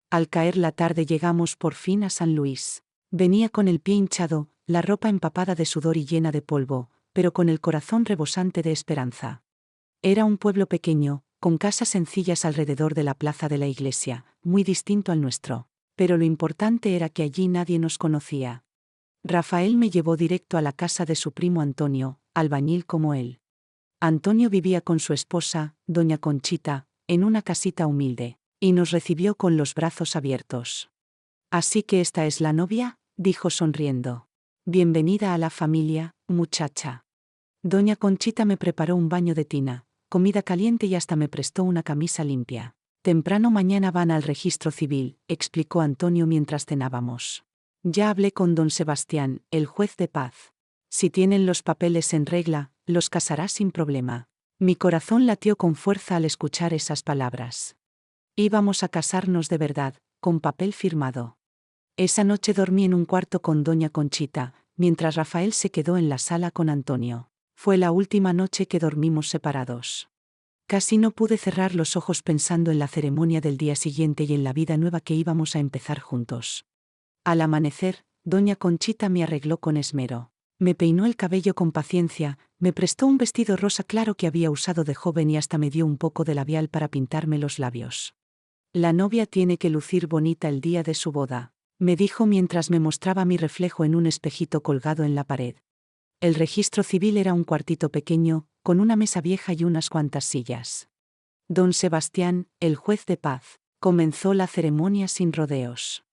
Al caer la tarde llegamos por fin a San Luis. Venía con el pie hinchado, la ropa empapada de sudor y llena de polvo, pero con el corazón rebosante de esperanza. Era un pueblo pequeño, con casas sencillas alrededor de la plaza de la iglesia, muy distinto al nuestro. Pero lo importante era que allí nadie nos conocía. Rafael me llevó directo a la casa de su primo Antonio, albañil como él. Antonio vivía con su esposa, doña Conchita, en una casita humilde, y nos recibió con los brazos abiertos. «¿Así que esta es la novia?», dijo sonriendo. «Bienvenida a la familia, muchacha». Doña Conchita me preparó un baño de tina, comida caliente y hasta me prestó una camisa limpia. «Temprano mañana van al registro civil», explicó Antonio mientras cenábamos. «Ya hablé con don Sebastián, el juez de paz. Si tienen los papeles en regla, los casará sin problema». Mi corazón latió con fuerza al escuchar esas palabras. Íbamos a casarnos de verdad, con papel firmado. Esa noche dormí en un cuarto con doña Conchita, mientras Rafael se quedó en la sala con Antonio. Fue la última noche que dormimos separados. Casi no pude cerrar los ojos pensando en la ceremonia del día siguiente y en la vida nueva que íbamos a empezar juntos. Al amanecer, doña Conchita me arregló con esmero. Me peinó el cabello con paciencia, me prestó un vestido rosa claro que había usado de joven y hasta me dio un poco de labial para pintarme los labios. La novia tiene que lucir bonita el día de su boda, me dijo mientras me mostraba mi reflejo en un espejito colgado en la pared. El registro civil era un cuartito pequeño, con una mesa vieja y unas cuantas sillas. Don Sebastián, el juez de paz, comenzó la ceremonia sin rodeos.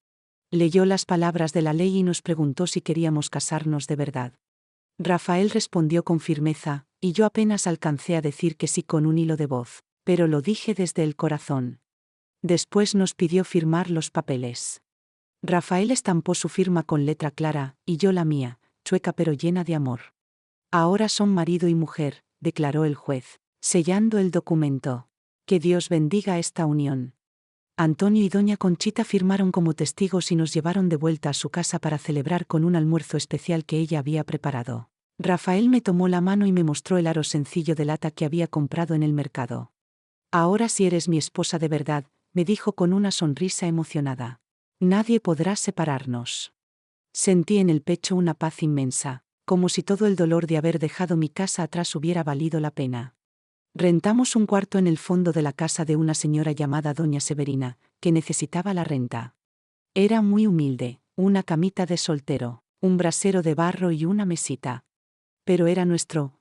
Leyó las palabras de la ley y nos preguntó si queríamos casarnos de verdad. Rafael respondió con firmeza, y yo apenas alcancé a decir que sí con un hilo de voz, pero lo dije desde el corazón. Después nos pidió firmar los papeles. Rafael estampó su firma con letra clara, y yo la mía, chueca pero llena de amor. Ahora son marido y mujer, declaró el juez, sellando el documento. Que Dios bendiga esta unión. Antonio y doña Conchita firmaron como testigos y nos llevaron de vuelta a su casa para celebrar con un almuerzo especial que ella había preparado. Rafael me tomó la mano y me mostró el aro sencillo de lata que había comprado en el mercado. Ahora si eres mi esposa de verdad, me dijo con una sonrisa emocionada. Nadie podrá separarnos. Sentí en el pecho una paz inmensa, como si todo el dolor de haber dejado mi casa atrás hubiera valido la pena. Rentamos un cuarto en el fondo de la casa de una señora llamada doña Severina, que necesitaba la renta. Era muy humilde, una camita de soltero, un brasero de barro y una mesita. Pero era nuestro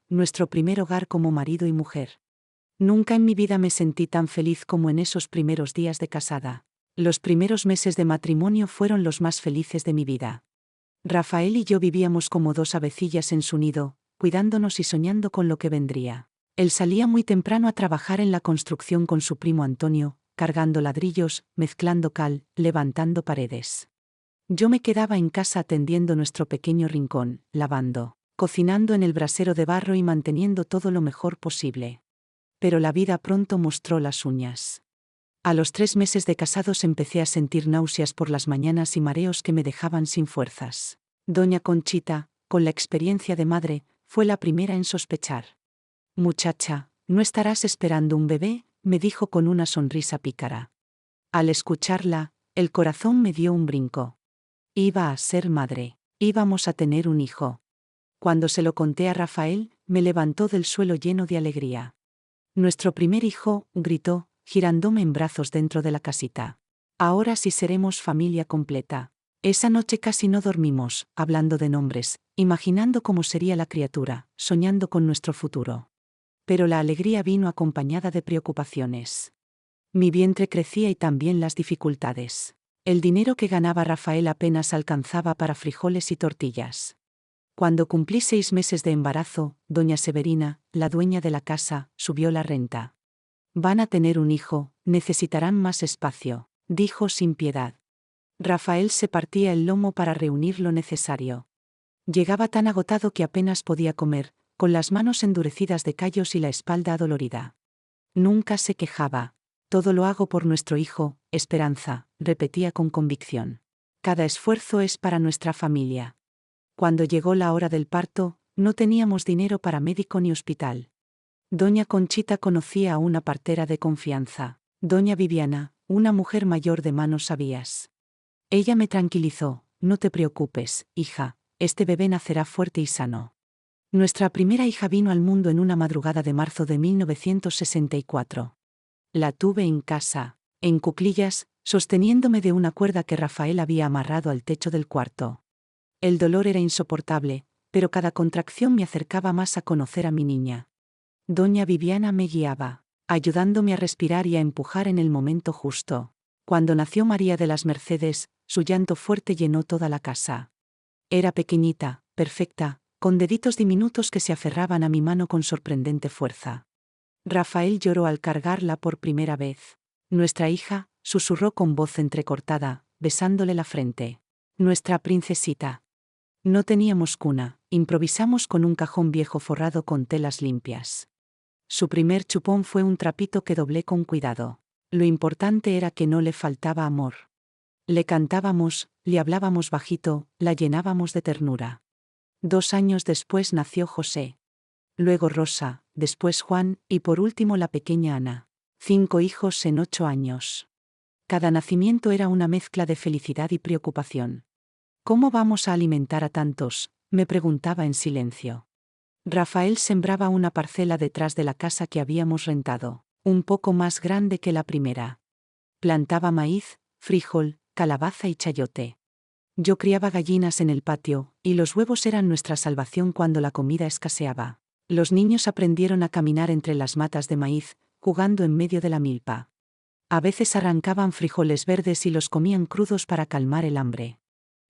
primer hogar como marido y mujer. Nunca en mi vida me sentí tan feliz como en esos primeros días de casada. Los primeros meses de matrimonio fueron los más felices de mi vida. Rafael y yo vivíamos como dos avecillas en su nido, cuidándonos y soñando con lo que vendría. Él salía muy temprano a trabajar en la construcción con su primo Antonio, cargando ladrillos, mezclando cal, levantando paredes. Yo me quedaba en casa atendiendo nuestro pequeño rincón, lavando, cocinando en el brasero de barro y manteniendo todo lo mejor posible. Pero la vida pronto mostró las uñas. A los 3 meses de casados empecé a sentir náuseas por las mañanas y mareos que me dejaban sin fuerzas. Doña Conchita, con la experiencia de madre, fue la primera en sospechar. Muchacha, ¿no estarás esperando un bebé?, me dijo con una sonrisa pícara. Al escucharla, el corazón me dio un brinco. Iba a ser madre, íbamos a tener un hijo. Cuando se lo conté a Rafael, me levantó del suelo lleno de alegría. Nuestro primer hijo, gritó, girándome en brazos dentro de la casita. Ahora sí seremos familia completa. Esa noche casi no dormimos, hablando de nombres, imaginando cómo sería la criatura, soñando con nuestro futuro. Pero la alegría vino acompañada de preocupaciones. Mi vientre crecía y también las dificultades. El dinero que ganaba Rafael apenas alcanzaba para frijoles y tortillas. Cuando cumplí 6 meses de embarazo, doña Severina, la dueña de la casa, subió la renta. Van a tener un hijo, necesitarán más espacio, dijo sin piedad. Rafael se partía el lomo para reunir lo necesario. Llegaba tan agotado que apenas podía comer, con las manos endurecidas de callos y la espalda adolorida. Nunca se quejaba. Todo lo hago por nuestro hijo, Esperanza, repetía con convicción. Cada esfuerzo es para nuestra familia. Cuando llegó la hora del parto, no teníamos dinero para médico ni hospital. Doña Conchita conocía a una partera de confianza, doña Viviana, una mujer mayor de manos sabias. Ella me tranquilizó, no te preocupes, hija, este bebé nacerá fuerte y sano. Nuestra primera hija vino al mundo en una madrugada de marzo de 1964. La tuve en casa, en cuclillas, sosteniéndome de una cuerda que Rafael había amarrado al techo del cuarto. El dolor era insoportable, pero cada contracción me acercaba más a conocer a mi niña. Doña Viviana me guiaba, ayudándome a respirar y a empujar en el momento justo. Cuando nació María de las Mercedes, su llanto fuerte llenó toda la casa. Era pequeñita, perfecta, con deditos diminutos que se aferraban a mi mano con sorprendente fuerza. Rafael lloró al cargarla por primera vez. Nuestra hija, susurró con voz entrecortada, besándole la frente. Nuestra princesita. No teníamos cuna, improvisamos con un cajón viejo forrado con telas limpias. Su primer chupón fue un trapito que doblé con cuidado. Lo importante era que no le faltaba amor. Le cantábamos, le hablábamos bajito, la llenábamos de ternura. 2 años después nació José. Luego Rosa, después Juan, y por último la pequeña Ana. 5 hijos en 8 años. Cada nacimiento era una mezcla de felicidad y preocupación. ¿Cómo vamos a alimentar a tantos?, me preguntaba en silencio. Rafael sembraba una parcela detrás de la casa que habíamos rentado, un poco más grande que la primera. Plantaba maíz, frijol, calabaza y chayote. Yo criaba gallinas en el patio, y los huevos eran nuestra salvación cuando la comida escaseaba. Los niños aprendieron a caminar entre las matas de maíz, jugando en medio de la milpa. A veces arrancaban frijoles verdes y los comían crudos para calmar el hambre.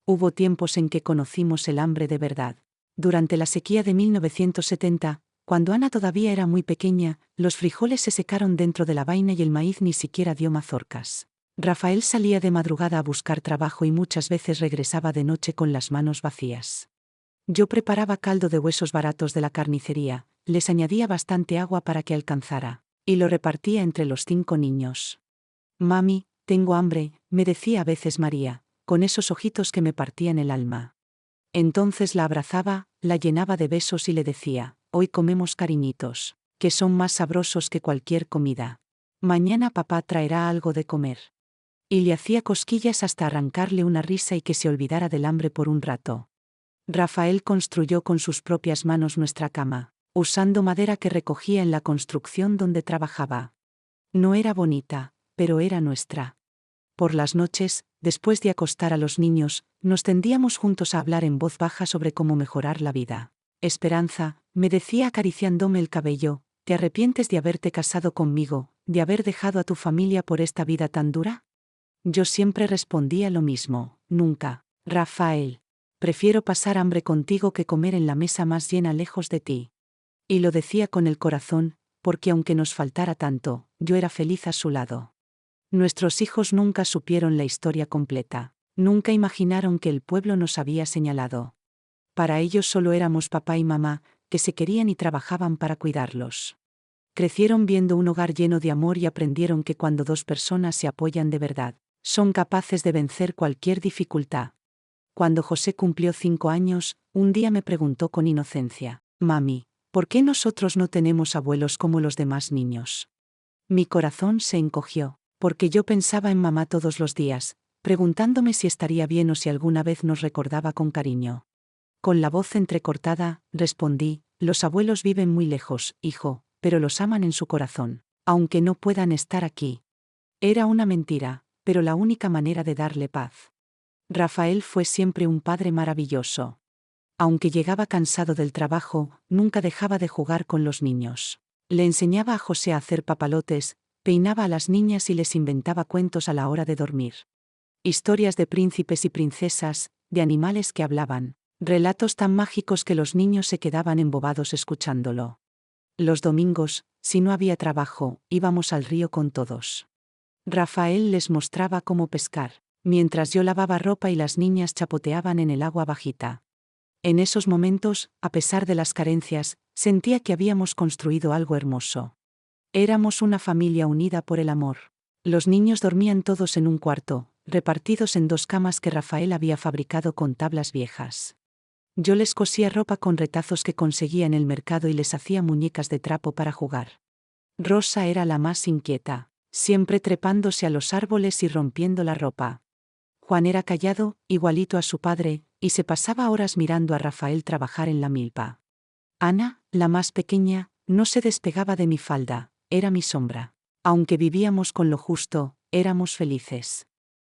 Hubo tiempos en que conocimos el hambre de verdad. Durante la sequía de 1970, cuando Ana todavía era muy pequeña, los frijoles se secaron dentro de la vaina y el maíz ni siquiera dio mazorcas. Rafael salía de madrugada a buscar trabajo y muchas veces regresaba de noche con las manos vacías. Yo preparaba caldo de huesos baratos de la carnicería, les añadía bastante agua para que alcanzara, y lo repartía entre los 5 niños. «Mami, tengo hambre», me decía a veces María, con esos ojitos que me partían el alma. Entonces la abrazaba, la llenaba de besos y le decía: «Hoy comemos cariñitos, que son más sabrosos que cualquier comida. Mañana papá traerá algo de comer». Y le hacía cosquillas hasta arrancarle una risa y que se olvidara del hambre por un rato. Rafael construyó con sus propias manos nuestra cama, usando madera que recogía en la construcción donde trabajaba. No era bonita, pero era nuestra. Por las noches, después de acostar a los niños, nos tendíamos juntos a hablar en voz baja sobre cómo mejorar la vida. «Esperanza», me decía acariciándome el cabello, «¿te arrepientes de haberte casado conmigo, de haber dejado a tu familia por esta vida tan dura?» Yo siempre respondía lo mismo: «Nunca, Rafael. Prefiero pasar hambre contigo que comer en la mesa más llena lejos de ti». Y lo decía con el corazón, porque aunque nos faltara tanto, yo era feliz a su lado. Nuestros hijos nunca supieron la historia completa, nunca imaginaron que el pueblo nos había señalado. Para ellos solo éramos papá y mamá, que se querían y trabajaban para cuidarlos. Crecieron viendo un hogar lleno de amor y aprendieron que cuando 2 personas se apoyan de verdad, son capaces de vencer cualquier dificultad. Cuando José cumplió 5 años, un día me preguntó con inocencia: «Mami, ¿por qué nosotros no tenemos abuelos como los demás niños?» Mi corazón se encogió, porque yo pensaba en mamá todos los días, preguntándome si estaría bien o si alguna vez nos recordaba con cariño. Con la voz entrecortada, respondí: «Los abuelos viven muy lejos, hijo, pero los aman en su corazón, aunque no puedan estar aquí». Era una mentira, pero la única manera de darle paz. Rafael fue siempre un padre maravilloso. Aunque llegaba cansado del trabajo, nunca dejaba de jugar con los niños. Le enseñaba a José a hacer papalotes, peinaba a las niñas y les inventaba cuentos a la hora de dormir. Historias de príncipes y princesas, de animales que hablaban, relatos tan mágicos que los niños se quedaban embobados escuchándolo. Los domingos, si no había trabajo, íbamos al río con todos. Rafael les mostraba cómo pescar, mientras yo lavaba ropa y las niñas chapoteaban en el agua bajita. En esos momentos, a pesar de las carencias, sentía que habíamos construido algo hermoso. Éramos una familia unida por el amor. Los niños dormían todos en un cuarto, repartidos en 2 camas que Rafael había fabricado con tablas viejas. Yo les cosía ropa con retazos que conseguía en el mercado y les hacía muñecas de trapo para jugar. Rosa era la más inquieta, siempre trepándose a los árboles y rompiendo la ropa. Juan era callado, igualito a su padre, y se pasaba horas mirando a Rafael trabajar en la milpa. Ana, la más pequeña, no se despegaba de mi falda, era mi sombra. Aunque vivíamos con lo justo, éramos felices.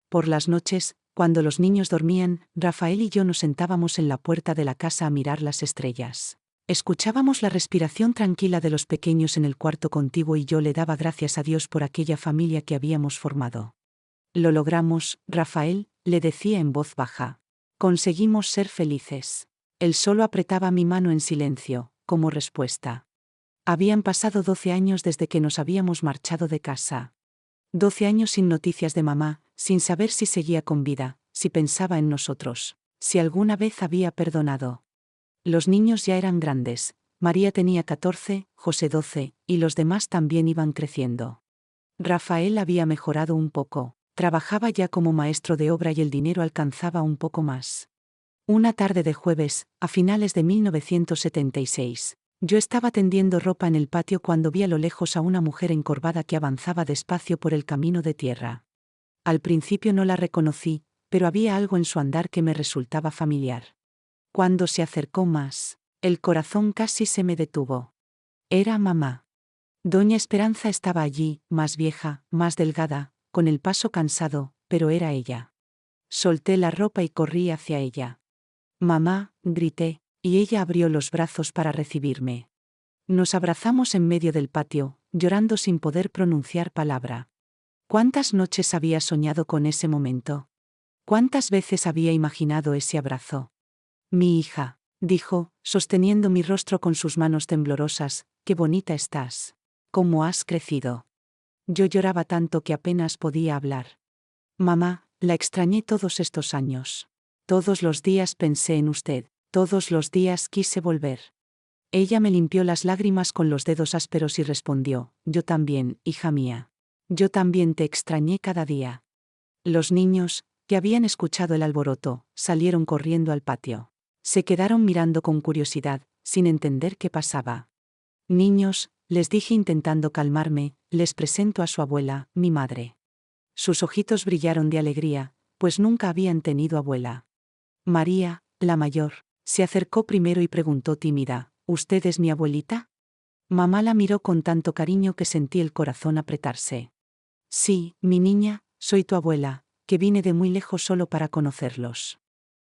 Por las noches, cuando los niños dormían, Rafael y yo nos sentábamos en la puerta de la casa a mirar las estrellas. Escuchábamos la respiración tranquila de los pequeños en el cuarto contiguo y yo le daba gracias a Dios por aquella familia que habíamos formado. «Lo logramos, Rafael», le decía en voz baja. «Conseguimos ser felices». Él solo apretaba mi mano en silencio, como respuesta. Habían pasado 12 años desde que nos habíamos marchado de casa. 12 años sin noticias de mamá, sin saber si seguía con vida, si pensaba en nosotros, si alguna vez había perdonado. Los niños ya eran grandes, María tenía 14, José 12, y los demás también iban creciendo. Rafael había mejorado un poco, trabajaba ya como maestro de obra y el dinero alcanzaba un poco más. Una tarde de jueves, a finales de 1976, Yo estaba tendiendo ropa en el patio cuando vi a lo lejos a una mujer encorvada que avanzaba despacio por el camino de tierra. Al principio no la reconocí, pero había algo en su andar que me resultaba familiar. Cuando se acercó más, el corazón casi se me detuvo. Era mamá. Doña Esperanza estaba allí, más vieja, más delgada, con el paso cansado, pero era ella. Solté la ropa y corrí hacia ella. Mamá, grité, y ella abrió los brazos para recibirme. Nos abrazamos en medio del patio, llorando sin poder pronunciar palabra. ¿Cuántas noches había soñado con ese momento? ¿Cuántas veces había imaginado ese abrazo? Mi hija, dijo, sosteniendo mi rostro con sus manos temblorosas, qué bonita estás. ¿Cómo has crecido? Yo lloraba tanto que apenas podía hablar. Mamá, la extrañé todos estos años. Todos los días pensé en usted, todos los días quise volver. Ella me limpió las lágrimas con los dedos ásperos y respondió, yo también, hija mía. Yo también te extrañé cada día. Los niños, que habían escuchado el alboroto, salieron corriendo al patio. Se quedaron mirando con curiosidad, sin entender qué pasaba. Niños, les dije intentando calmarme, les presento a su abuela, mi madre. Sus ojitos brillaron de alegría, pues nunca habían tenido abuela. María, la mayor, se acercó primero y preguntó tímida, ¿usted es mi abuelita? Mamá la miró con tanto cariño que sentí el corazón apretarse. Sí, mi niña, soy tu abuela, que vine de muy lejos solo para conocerlos.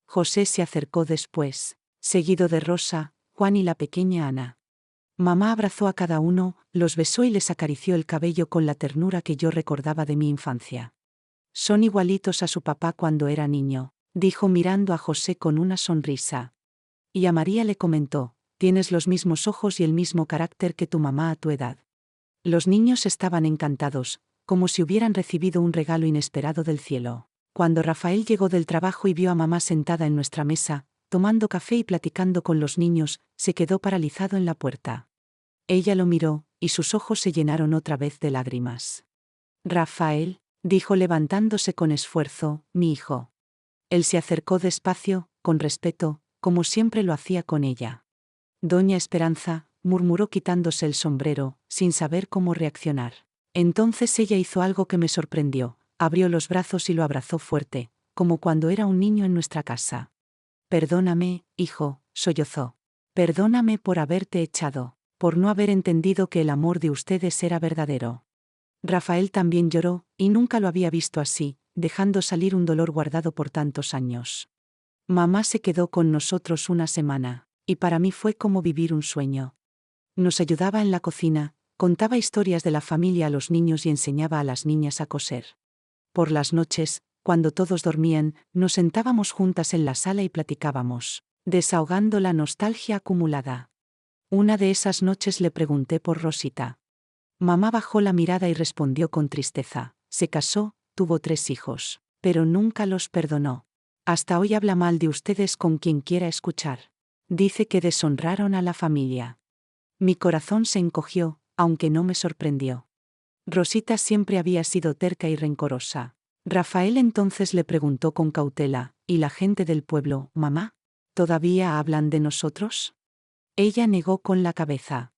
José se acercó después, seguido de Rosa, Juan y la pequeña Ana. Mamá abrazó a cada uno, los besó y les acarició el cabello con la ternura que yo recordaba de mi infancia. Son igualitos a su papá cuando era niño, dijo mirando a José con una sonrisa. Y a María le comentó, tienes los mismos ojos y el mismo carácter que tu mamá a tu edad. Los niños estaban encantados, como si hubieran recibido un regalo inesperado del cielo. Cuando Rafael llegó del trabajo y vio a mamá sentada en nuestra mesa, tomando café y platicando con los niños, se quedó paralizado en la puerta. Ella lo miró, y sus ojos se llenaron otra vez de lágrimas. Rafael, dijo levantándose con esfuerzo, mi hijo. Él se acercó despacio, con respeto, como siempre lo hacía con ella. Doña Esperanza, murmuró quitándose el sombrero, sin saber cómo reaccionar. Entonces ella hizo algo que me sorprendió, abrió los brazos y lo abrazó fuerte, como cuando era un niño en nuestra casa. Perdóname, hijo, sollozó. Perdóname por haberte echado, por no haber entendido que el amor de ustedes era verdadero. Rafael también lloró, y nunca lo había visto así, dejando salir un dolor guardado por tantos años. Mamá se quedó con nosotros una semana, y para mí fue como vivir un sueño. Nos ayudaba en la cocina, contaba historias de la familia a los niños y enseñaba a las niñas a coser. Por las noches, cuando todos dormían, nos sentábamos juntas en la sala y platicábamos, desahogando la nostalgia acumulada. Una de esas noches le pregunté por Rosita. Mamá bajó la mirada y respondió con tristeza, se casó, tuvo 3 hijos, pero nunca los perdonó. Hasta hoy habla mal de ustedes con quien quiera escuchar. Dice que deshonraron a la familia. Mi corazón se encogió, aunque no me sorprendió. Rosita siempre había sido terca y rencorosa. Rafael entonces le preguntó con cautela, ¿y la gente del pueblo, mamá? ¿Todavía hablan de nosotros? Ella negó con la cabeza.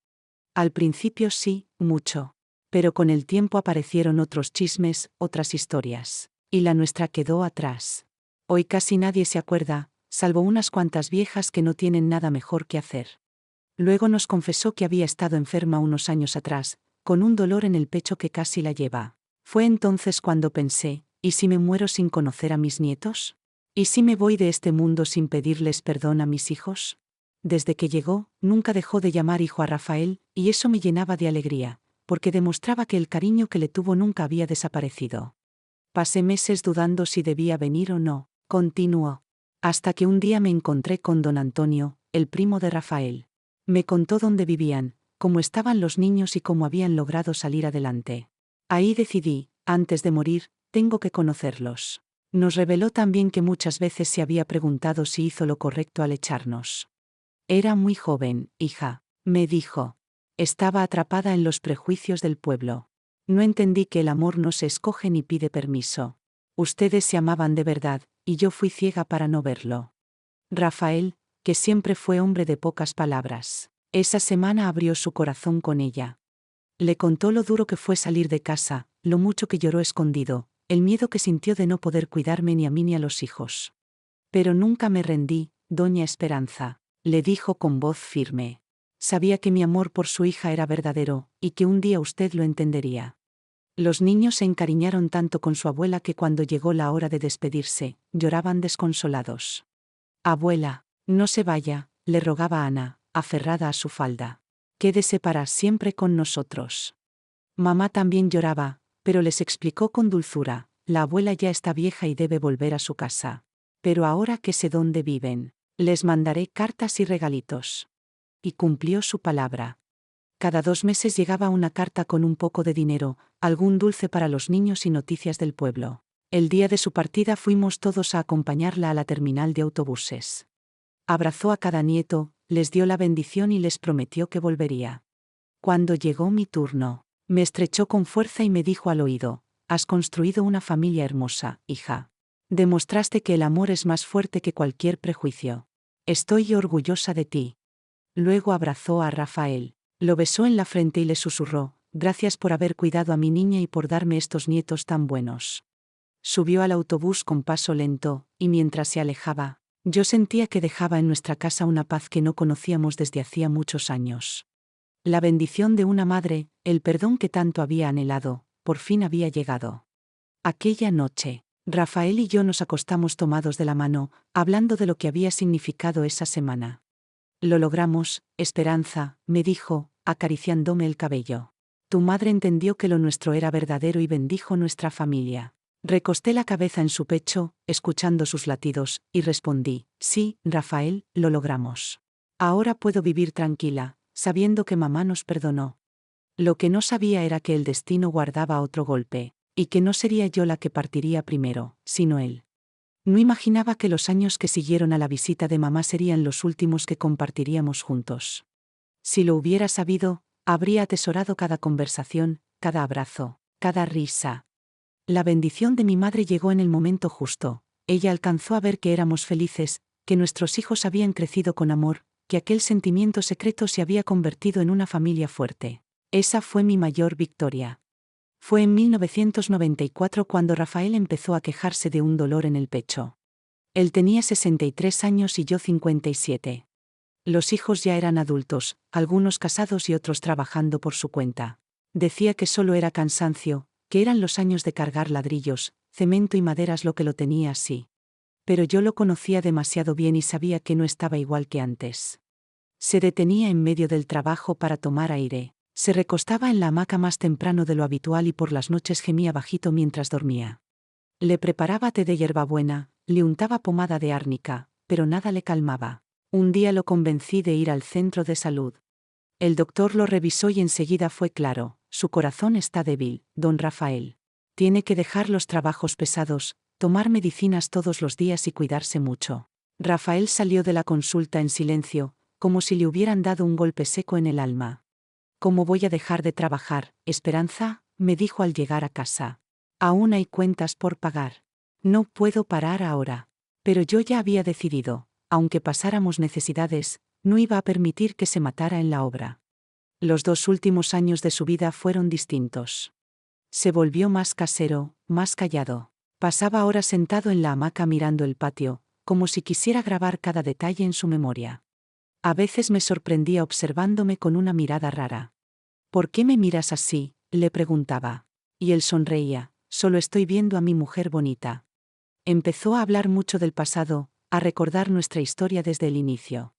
Al principio sí, mucho. Pero con el tiempo aparecieron otros chismes, otras historias. Y la nuestra quedó atrás. Hoy casi nadie se acuerda, salvo unas cuantas viejas que no tienen nada mejor que hacer. Luego nos confesó que había estado enferma unos años atrás, con un dolor en el pecho que casi la lleva. Fue entonces cuando pensé, ¿y si me muero sin conocer a mis nietos? ¿Y si me voy de este mundo sin pedirles perdón a mis hijos? Desde que llegó, nunca dejó de llamar hijo a Rafael, y eso me llenaba de alegría, porque demostraba que el cariño que le tuvo nunca había desaparecido. Pasé meses dudando si debía venir o no, continuó. Hasta que un día me encontré con don Antonio, el primo de Rafael. Me contó dónde vivían, cómo estaban los niños y cómo habían logrado salir adelante. Ahí decidí, antes de morir, tengo que conocerlos. Nos reveló también que muchas veces se había preguntado si hizo lo correcto al echarnos. Era muy joven, hija, me dijo. Estaba atrapada en los prejuicios del pueblo. No entendí que el amor no se escoge ni pide permiso. Ustedes se amaban de verdad, y yo fui ciega para no verlo. Rafael, que siempre fue hombre de pocas palabras, Esa semana abrió su corazón con ella. Le contó lo duro que fue salir de casa, lo mucho que lloró escondido, el miedo que sintió de no poder cuidarme ni a mí ni a los hijos. Pero nunca me rendí, doña Esperanza, le dijo con voz firme. Sabía que mi amor por su hija era verdadero, y que un día usted lo entendería. Los niños se encariñaron tanto con su abuela que cuando llegó la hora de despedirse, lloraban desconsolados. Abuela, no se vaya, le rogaba Ana, aferrada a su falda. Quédese para siempre con nosotros. Mamá también lloraba, pero les explicó con dulzura, la abuela ya está vieja y debe volver a su casa. Pero ahora que sé dónde viven, les mandaré cartas y regalitos. Y cumplió su palabra. Cada 2 meses llegaba una carta con un poco de dinero, algún dulce para los niños y noticias del pueblo. El día de su partida fuimos todos a acompañarla a la terminal de autobuses. Abrazó a cada nieto, les dio la bendición y les prometió que volvería. Cuando llegó mi turno, me estrechó con fuerza y me dijo al oído: has construido una familia hermosa, hija. Demostraste que el amor es más fuerte que cualquier prejuicio. Estoy orgullosa de ti. Luego abrazó a Rafael, lo besó en la frente y le susurró: gracias por haber cuidado a mi niña y por darme estos nietos tan buenos. Subió al autobús con paso lento, y mientras se alejaba, yo sentía que dejaba en nuestra casa una paz que no conocíamos desde hacía muchos años. La bendición de una madre, el perdón que tanto había anhelado, por fin había llegado. Aquella noche, Rafael y yo nos acostamos tomados de la mano, hablando de lo que había significado esa semana. Lo logramos, Esperanza, me dijo, acariciándome el cabello. Tu madre entendió que lo nuestro era verdadero y bendijo nuestra familia. Recosté la cabeza en su pecho, escuchando sus latidos, y respondí: sí, Rafael, lo logramos. Ahora puedo vivir tranquila, sabiendo que mamá nos perdonó. Lo que no sabía era que el destino guardaba otro golpe, y que no sería yo la que partiría primero, sino él. No imaginaba que los años que siguieron a la visita de mamá serían los últimos que compartiríamos juntos. Si lo hubiera sabido, habría atesorado cada conversación, cada abrazo, cada risa. La bendición de mi madre llegó en el momento justo. Ella alcanzó a ver que éramos felices, que nuestros hijos habían crecido con amor, que aquel sentimiento secreto se había convertido en una familia fuerte. Esa fue mi mayor victoria. Fue en 1994 cuando Rafael empezó a quejarse de un dolor en el pecho. Él tenía 63 años y yo 57. Los hijos ya eran adultos, algunos casados y otros trabajando por su cuenta. Decía que solo era cansancio, que eran los años de cargar ladrillos, cemento y maderas lo que lo tenía así. Pero yo lo conocía demasiado bien y sabía que no estaba igual que antes. Se detenía en medio del trabajo para tomar aire. Se recostaba en la hamaca más temprano de lo habitual y por las noches gemía bajito mientras dormía. Le preparaba té de hierbabuena, le untaba pomada de árnica, pero nada le calmaba. Un día lo convencí de ir al centro de salud. El doctor lo revisó y enseguida fue claro: su corazón está débil, don Rafael. Tiene que dejar los trabajos pesados, tomar medicinas todos los días y cuidarse mucho. Rafael salió de la consulta en silencio, como si le hubieran dado un golpe seco en el alma. ¿Cómo voy a dejar de trabajar, Esperanza?, me dijo al llegar a casa. Aún hay cuentas por pagar. No puedo parar ahora. Pero yo ya había decidido, aunque pasáramos necesidades, no iba a permitir que se matara en la obra. Los 2 últimos años de su vida fueron distintos. Se volvió más casero, más callado. Pasaba horas sentado en la hamaca mirando el patio, como si quisiera grabar cada detalle en su memoria. A veces me sorprendía observándome con una mirada rara. ¿Por qué me miras así?, le preguntaba. Y él sonreía: solo estoy viendo a mi mujer bonita. Empezó a hablar mucho del pasado, a recordar nuestra historia desde el inicio.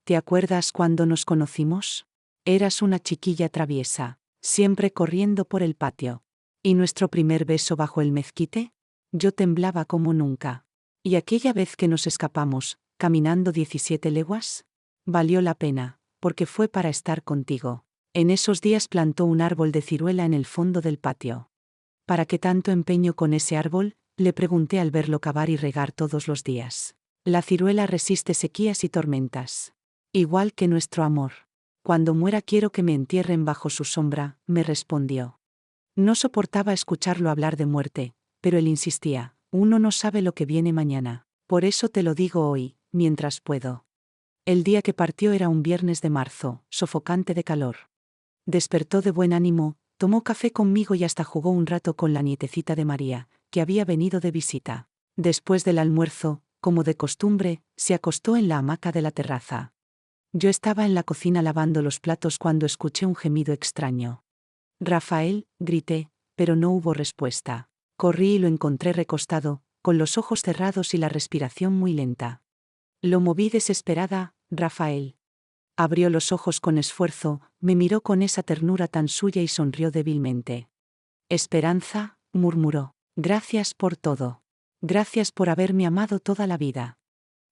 ¿Te acuerdas cuando nos conocimos? Eras una chiquilla traviesa, siempre corriendo por el patio. ¿Y nuestro primer beso bajo el mezquite? Yo temblaba como nunca. ¿Y aquella vez que nos escapamos, caminando 17 leguas? Valió la pena, porque fue para estar contigo. En esos días plantó un árbol de ciruela en el fondo del patio. ¿Para qué tanto empeño con ese árbol?, le pregunté al verlo cavar y regar todos los días. La ciruela resiste sequías y tormentas. Igual que nuestro amor. Cuando muera quiero que me entierren bajo su sombra, me respondió. No soportaba escucharlo hablar de muerte, pero él insistía: uno no sabe lo que viene mañana. Por eso te lo digo hoy, mientras puedo. El día que partió era un viernes de marzo, sofocante de calor. Despertó de buen ánimo, tomó café conmigo y hasta jugó un rato con la nietecita de María, que había venido de visita. Después del almuerzo, como de costumbre, se acostó en la hamaca de la terraza. Yo estaba en la cocina lavando los platos cuando escuché un gemido extraño. «Rafael», grité, pero no hubo respuesta. Corrí y lo encontré recostado, con los ojos cerrados y la respiración muy lenta. Lo moví desesperada. «Rafael». Abrió los ojos con esfuerzo, me miró con esa ternura tan suya y sonrió débilmente. «Esperanza», murmuró. «Gracias por todo. Gracias por haberme amado toda la vida».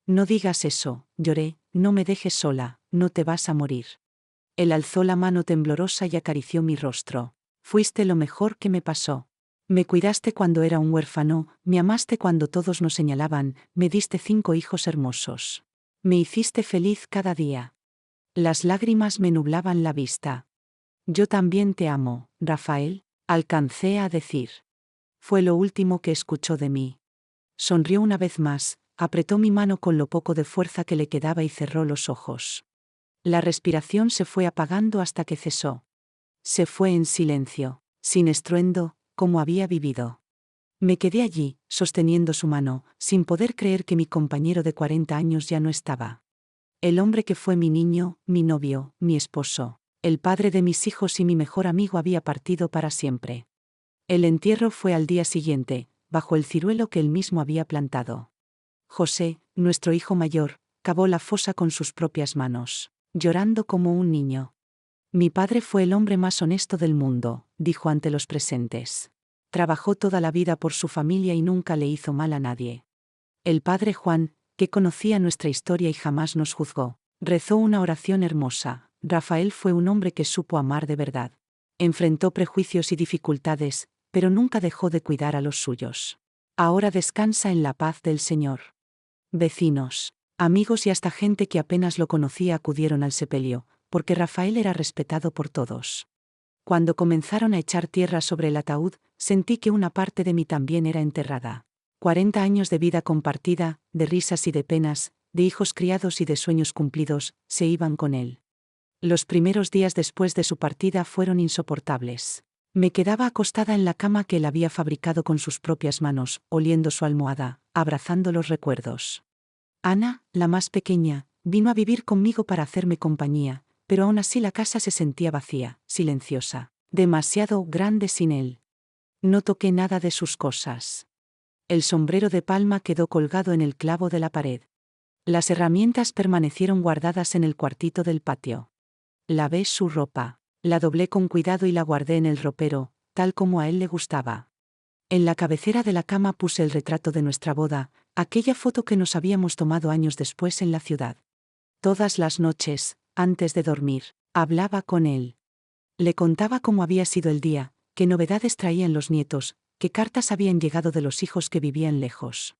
«No digas eso», lloré, «no me dejes sola, no te vas a morir». Él alzó la mano temblorosa y acarició mi rostro. «Fuiste lo mejor que me pasó. Me cuidaste cuando era un huérfano, me amaste cuando todos nos señalaban, me diste 5 hijos hermosos. Me hiciste feliz cada día». Las lágrimas me nublaban la vista. «Yo también te amo, Rafael», alcancé a decir. Fue lo último que escuchó de mí. Sonrió una vez más, apretó mi mano con lo poco de fuerza que le quedaba y cerró los ojos. La respiración se fue apagando hasta que cesó. Se fue en silencio, sin estruendo, como había vivido. Me quedé allí, sosteniendo su mano, sin poder creer que mi compañero de 40 años ya no estaba. El hombre que fue mi niño, mi novio, mi esposo, el padre de mis hijos y mi mejor amigo había partido para siempre. El entierro fue al día siguiente, bajo el ciruelo que él mismo había plantado. José, nuestro hijo mayor, cavó la fosa con sus propias manos, llorando como un niño. «Mi padre fue el hombre más honesto del mundo», dijo ante los presentes. «Trabajó toda la vida por su familia y nunca le hizo mal a nadie». El padre Juan, que conocía nuestra historia y jamás nos juzgó, rezó una oración hermosa. Rafael fue un hombre que supo amar de verdad. Enfrentó prejuicios y dificultades, pero nunca dejó de cuidar a los suyos. Ahora descansa en la paz del Señor. Vecinos, amigos y hasta gente que apenas lo conocía acudieron al sepelio, porque Rafael era respetado por todos. Cuando comenzaron a echar tierra sobre el ataúd, sentí que una parte de mí también era enterrada. 40 años de vida compartida, de risas y de penas, de hijos criados y de sueños cumplidos, se iban con él. Los primeros días después de su partida fueron insoportables. Me quedaba acostada en la cama que él había fabricado con sus propias manos, oliendo su almohada, abrazando los recuerdos. Ana, la más pequeña, vino a vivir conmigo para hacerme compañía, pero aún así la casa se sentía vacía, silenciosa, demasiado grande sin él. No toqué nada de sus cosas. El sombrero de palma quedó colgado en el clavo de la pared. Las herramientas permanecieron guardadas en el cuartito del patio. Lavé su ropa, la doblé con cuidado y la guardé en el ropero, tal como a él le gustaba. En la cabecera de la cama puse el retrato de nuestra boda, aquella foto que nos habíamos tomado años después en la ciudad. Todas las noches, antes de dormir, hablaba con él. Le contaba cómo había sido el día, qué novedades traían los nietos, qué cartas habían llegado de los hijos que vivían lejos.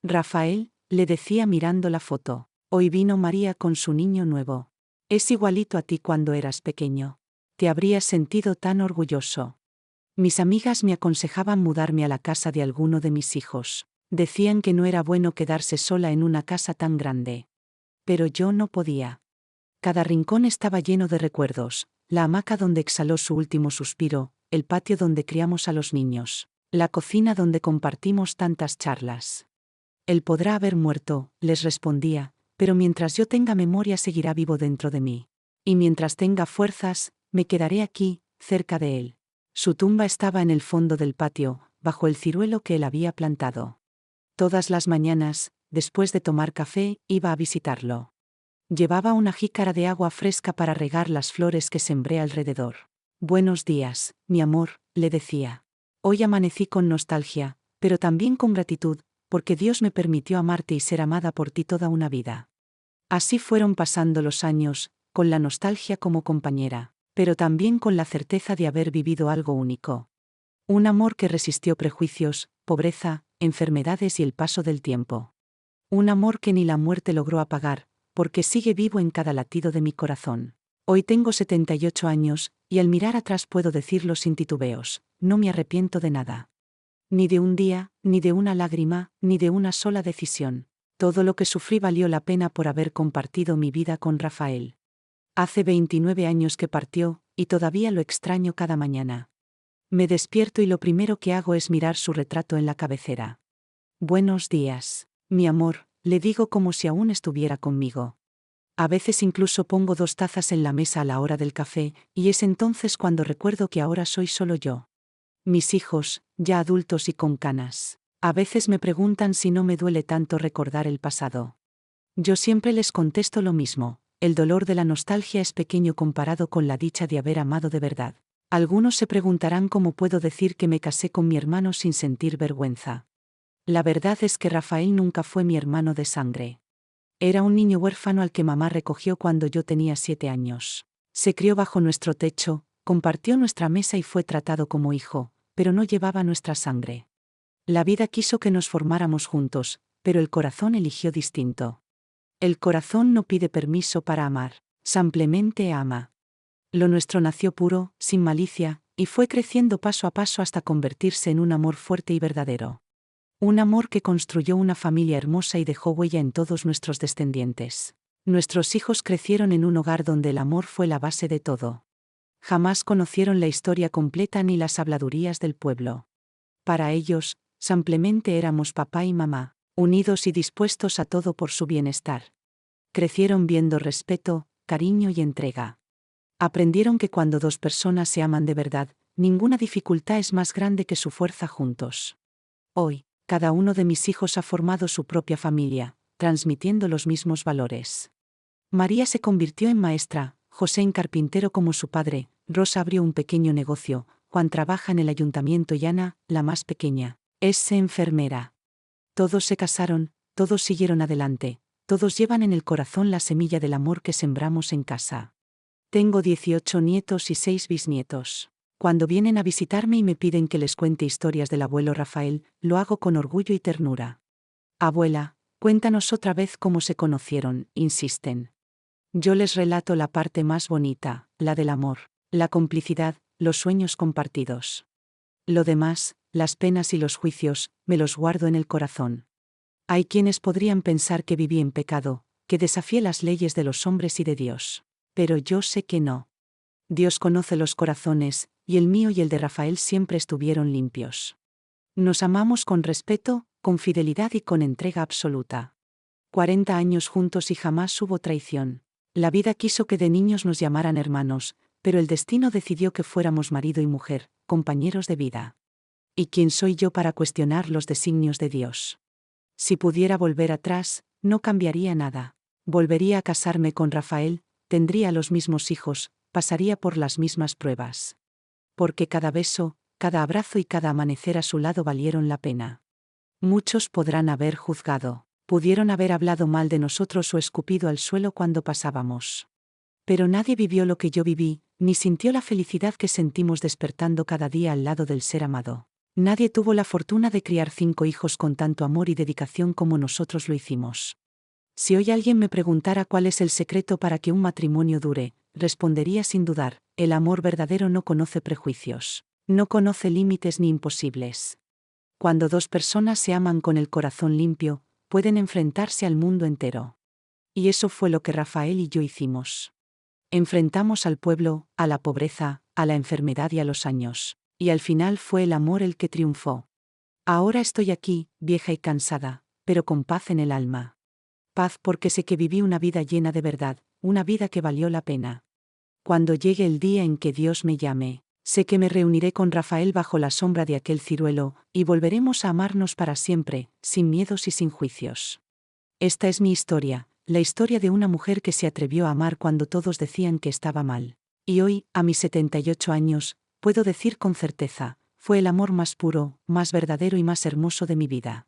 «Rafael», le decía mirando la foto, «hoy vino María con su niño nuevo. Es igualito a ti cuando eras pequeño. Te habrías sentido tan orgulloso». Mis amigas me aconsejaban mudarme a la casa de alguno de mis hijos. Decían que no era bueno quedarse sola en una casa tan grande. Pero yo no podía. Cada rincón estaba lleno de recuerdos, la hamaca donde exhaló su último suspiro, el patio donde criamos a los niños, la cocina donde compartimos tantas charlas. «Él podrá haber muerto», les respondía, «pero mientras yo tenga memoria seguirá vivo dentro de mí. Y mientras tenga fuerzas, me quedaré aquí, cerca de él». Su tumba estaba en el fondo del patio, bajo el ciruelo que él había plantado. Todas las mañanas, después de tomar café, iba a visitarlo. Llevaba una jícara de agua fresca para regar las flores que sembré alrededor. «Buenos días, mi amor», le decía. «Hoy amanecí con nostalgia, pero también con gratitud, porque Dios me permitió amarte y ser amada por ti toda una vida». Así fueron pasando los años, con la nostalgia como compañera, pero también con la certeza de haber vivido algo único. Un amor que resistió prejuicios, pobreza, enfermedades y el paso del tiempo. Un amor que ni la muerte logró apagar, porque sigue vivo en cada latido de mi corazón. Hoy tengo 78 años, y al mirar atrás puedo decirlo sin titubeos, no me arrepiento de nada. Ni de un día, ni de una lágrima, ni de una sola decisión. Todo lo que sufrí valió la pena por haber compartido mi vida con Rafael. Hace 29 años que partió, y todavía lo extraño cada mañana. Me despierto y lo primero que hago es mirar su retrato en la cabecera. Buenos días, mi amor, le digo como si aún estuviera conmigo. A veces incluso pongo 2 tazas en la mesa a la hora del café, y es entonces cuando recuerdo que ahora soy solo yo. Mis hijos, ya adultos y con canas. A veces me preguntan si no me duele tanto recordar el pasado. Yo siempre les contesto lo mismo: el dolor de la nostalgia es pequeño comparado con la dicha de haber amado de verdad. Algunos se preguntarán cómo puedo decir que me casé con mi hermano sin sentir vergüenza. La verdad es que Rafael nunca fue mi hermano de sangre. Era un niño huérfano al que mamá recogió cuando yo tenía 7 años. Se crió bajo nuestro techo, compartió nuestra mesa y fue tratado como hijo, pero no llevaba nuestra sangre. La vida quiso que nos formáramos juntos, pero el corazón eligió distinto. El corazón no pide permiso para amar, simplemente ama. Lo nuestro nació puro, sin malicia, y fue creciendo paso a paso hasta convertirse en un amor fuerte y verdadero. Un amor que construyó una familia hermosa y dejó huella en todos nuestros descendientes. Nuestros hijos crecieron en un hogar donde el amor fue la base de todo. Jamás conocieron la historia completa ni las habladurías del pueblo. Para ellos, simplemente éramos papá y mamá, unidos y dispuestos a todo por su bienestar. Crecieron viendo respeto, cariño y entrega. Aprendieron que cuando 2 personas se aman de verdad, ninguna dificultad es más grande que su fuerza juntos. Hoy, cada uno de mis hijos ha formado su propia familia, transmitiendo los mismos valores. María se convirtió en maestra, José en carpintero como su padre, Rosa abrió un pequeño negocio, Juan trabaja en el ayuntamiento y Ana, la más pequeña, es enfermera. Todos se casaron, todos siguieron adelante, todos llevan en el corazón la semilla del amor que sembramos en casa. Tengo 18 nietos y 6 bisnietos. Cuando vienen a visitarme y me piden que les cuente historias del abuelo Rafael, lo hago con orgullo y ternura. Abuela, cuéntanos otra vez cómo se conocieron, insisten. Yo les relato la parte más bonita, la del amor, la complicidad, los sueños compartidos. Lo demás, las penas y los juicios, me los guardo en el corazón. Hay quienes podrían pensar que viví en pecado, que desafié las leyes de los hombres y de Dios. Pero yo sé que no. Dios conoce los corazones, y el mío y el de Rafael siempre estuvieron limpios. Nos amamos con respeto, con fidelidad y con entrega absoluta. 40 años juntos y jamás hubo traición. La vida quiso que de niños nos llamaran hermanos, pero el destino decidió que fuéramos marido y mujer, compañeros de vida. ¿Y quién soy yo para cuestionar los designios de Dios? Si pudiera volver atrás, no cambiaría nada. Volvería a casarme con Rafael, tendría los mismos hijos, pasaría por las mismas pruebas. Porque cada beso, cada abrazo y cada amanecer a su lado valieron la pena. Muchos podrán haber juzgado, pudieron haber hablado mal de nosotros o escupido al suelo cuando pasábamos. Pero nadie vivió lo que yo viví, ni sintió la felicidad que sentimos despertando cada día al lado del ser amado. Nadie tuvo la fortuna de criar 5 hijos con tanto amor y dedicación como nosotros lo hicimos. Si hoy alguien me preguntara cuál es el secreto para que un matrimonio dure, respondería sin dudar: el amor verdadero no conoce prejuicios, no conoce límites ni imposibles. Cuando 2 personas se aman con el corazón limpio, pueden enfrentarse al mundo entero. Y eso fue lo que Rafael y yo hicimos. Enfrentamos al pueblo, a la pobreza, a la enfermedad y a los años. Y al final fue el amor el que triunfó. Ahora estoy aquí, vieja y cansada, pero con paz en el alma. Paz porque sé que viví una vida llena de verdad, una vida que valió la pena. Cuando llegue el día en que Dios me llame, sé que me reuniré con Rafael bajo la sombra de aquel ciruelo, y volveremos a amarnos para siempre, sin miedos y sin juicios. Esta es mi historia, la historia de una mujer que se atrevió a amar cuando todos decían que estaba mal. Y hoy, a mis 78 años, puedo decir con certeza: fue el amor más puro, más verdadero y más hermoso de mi vida.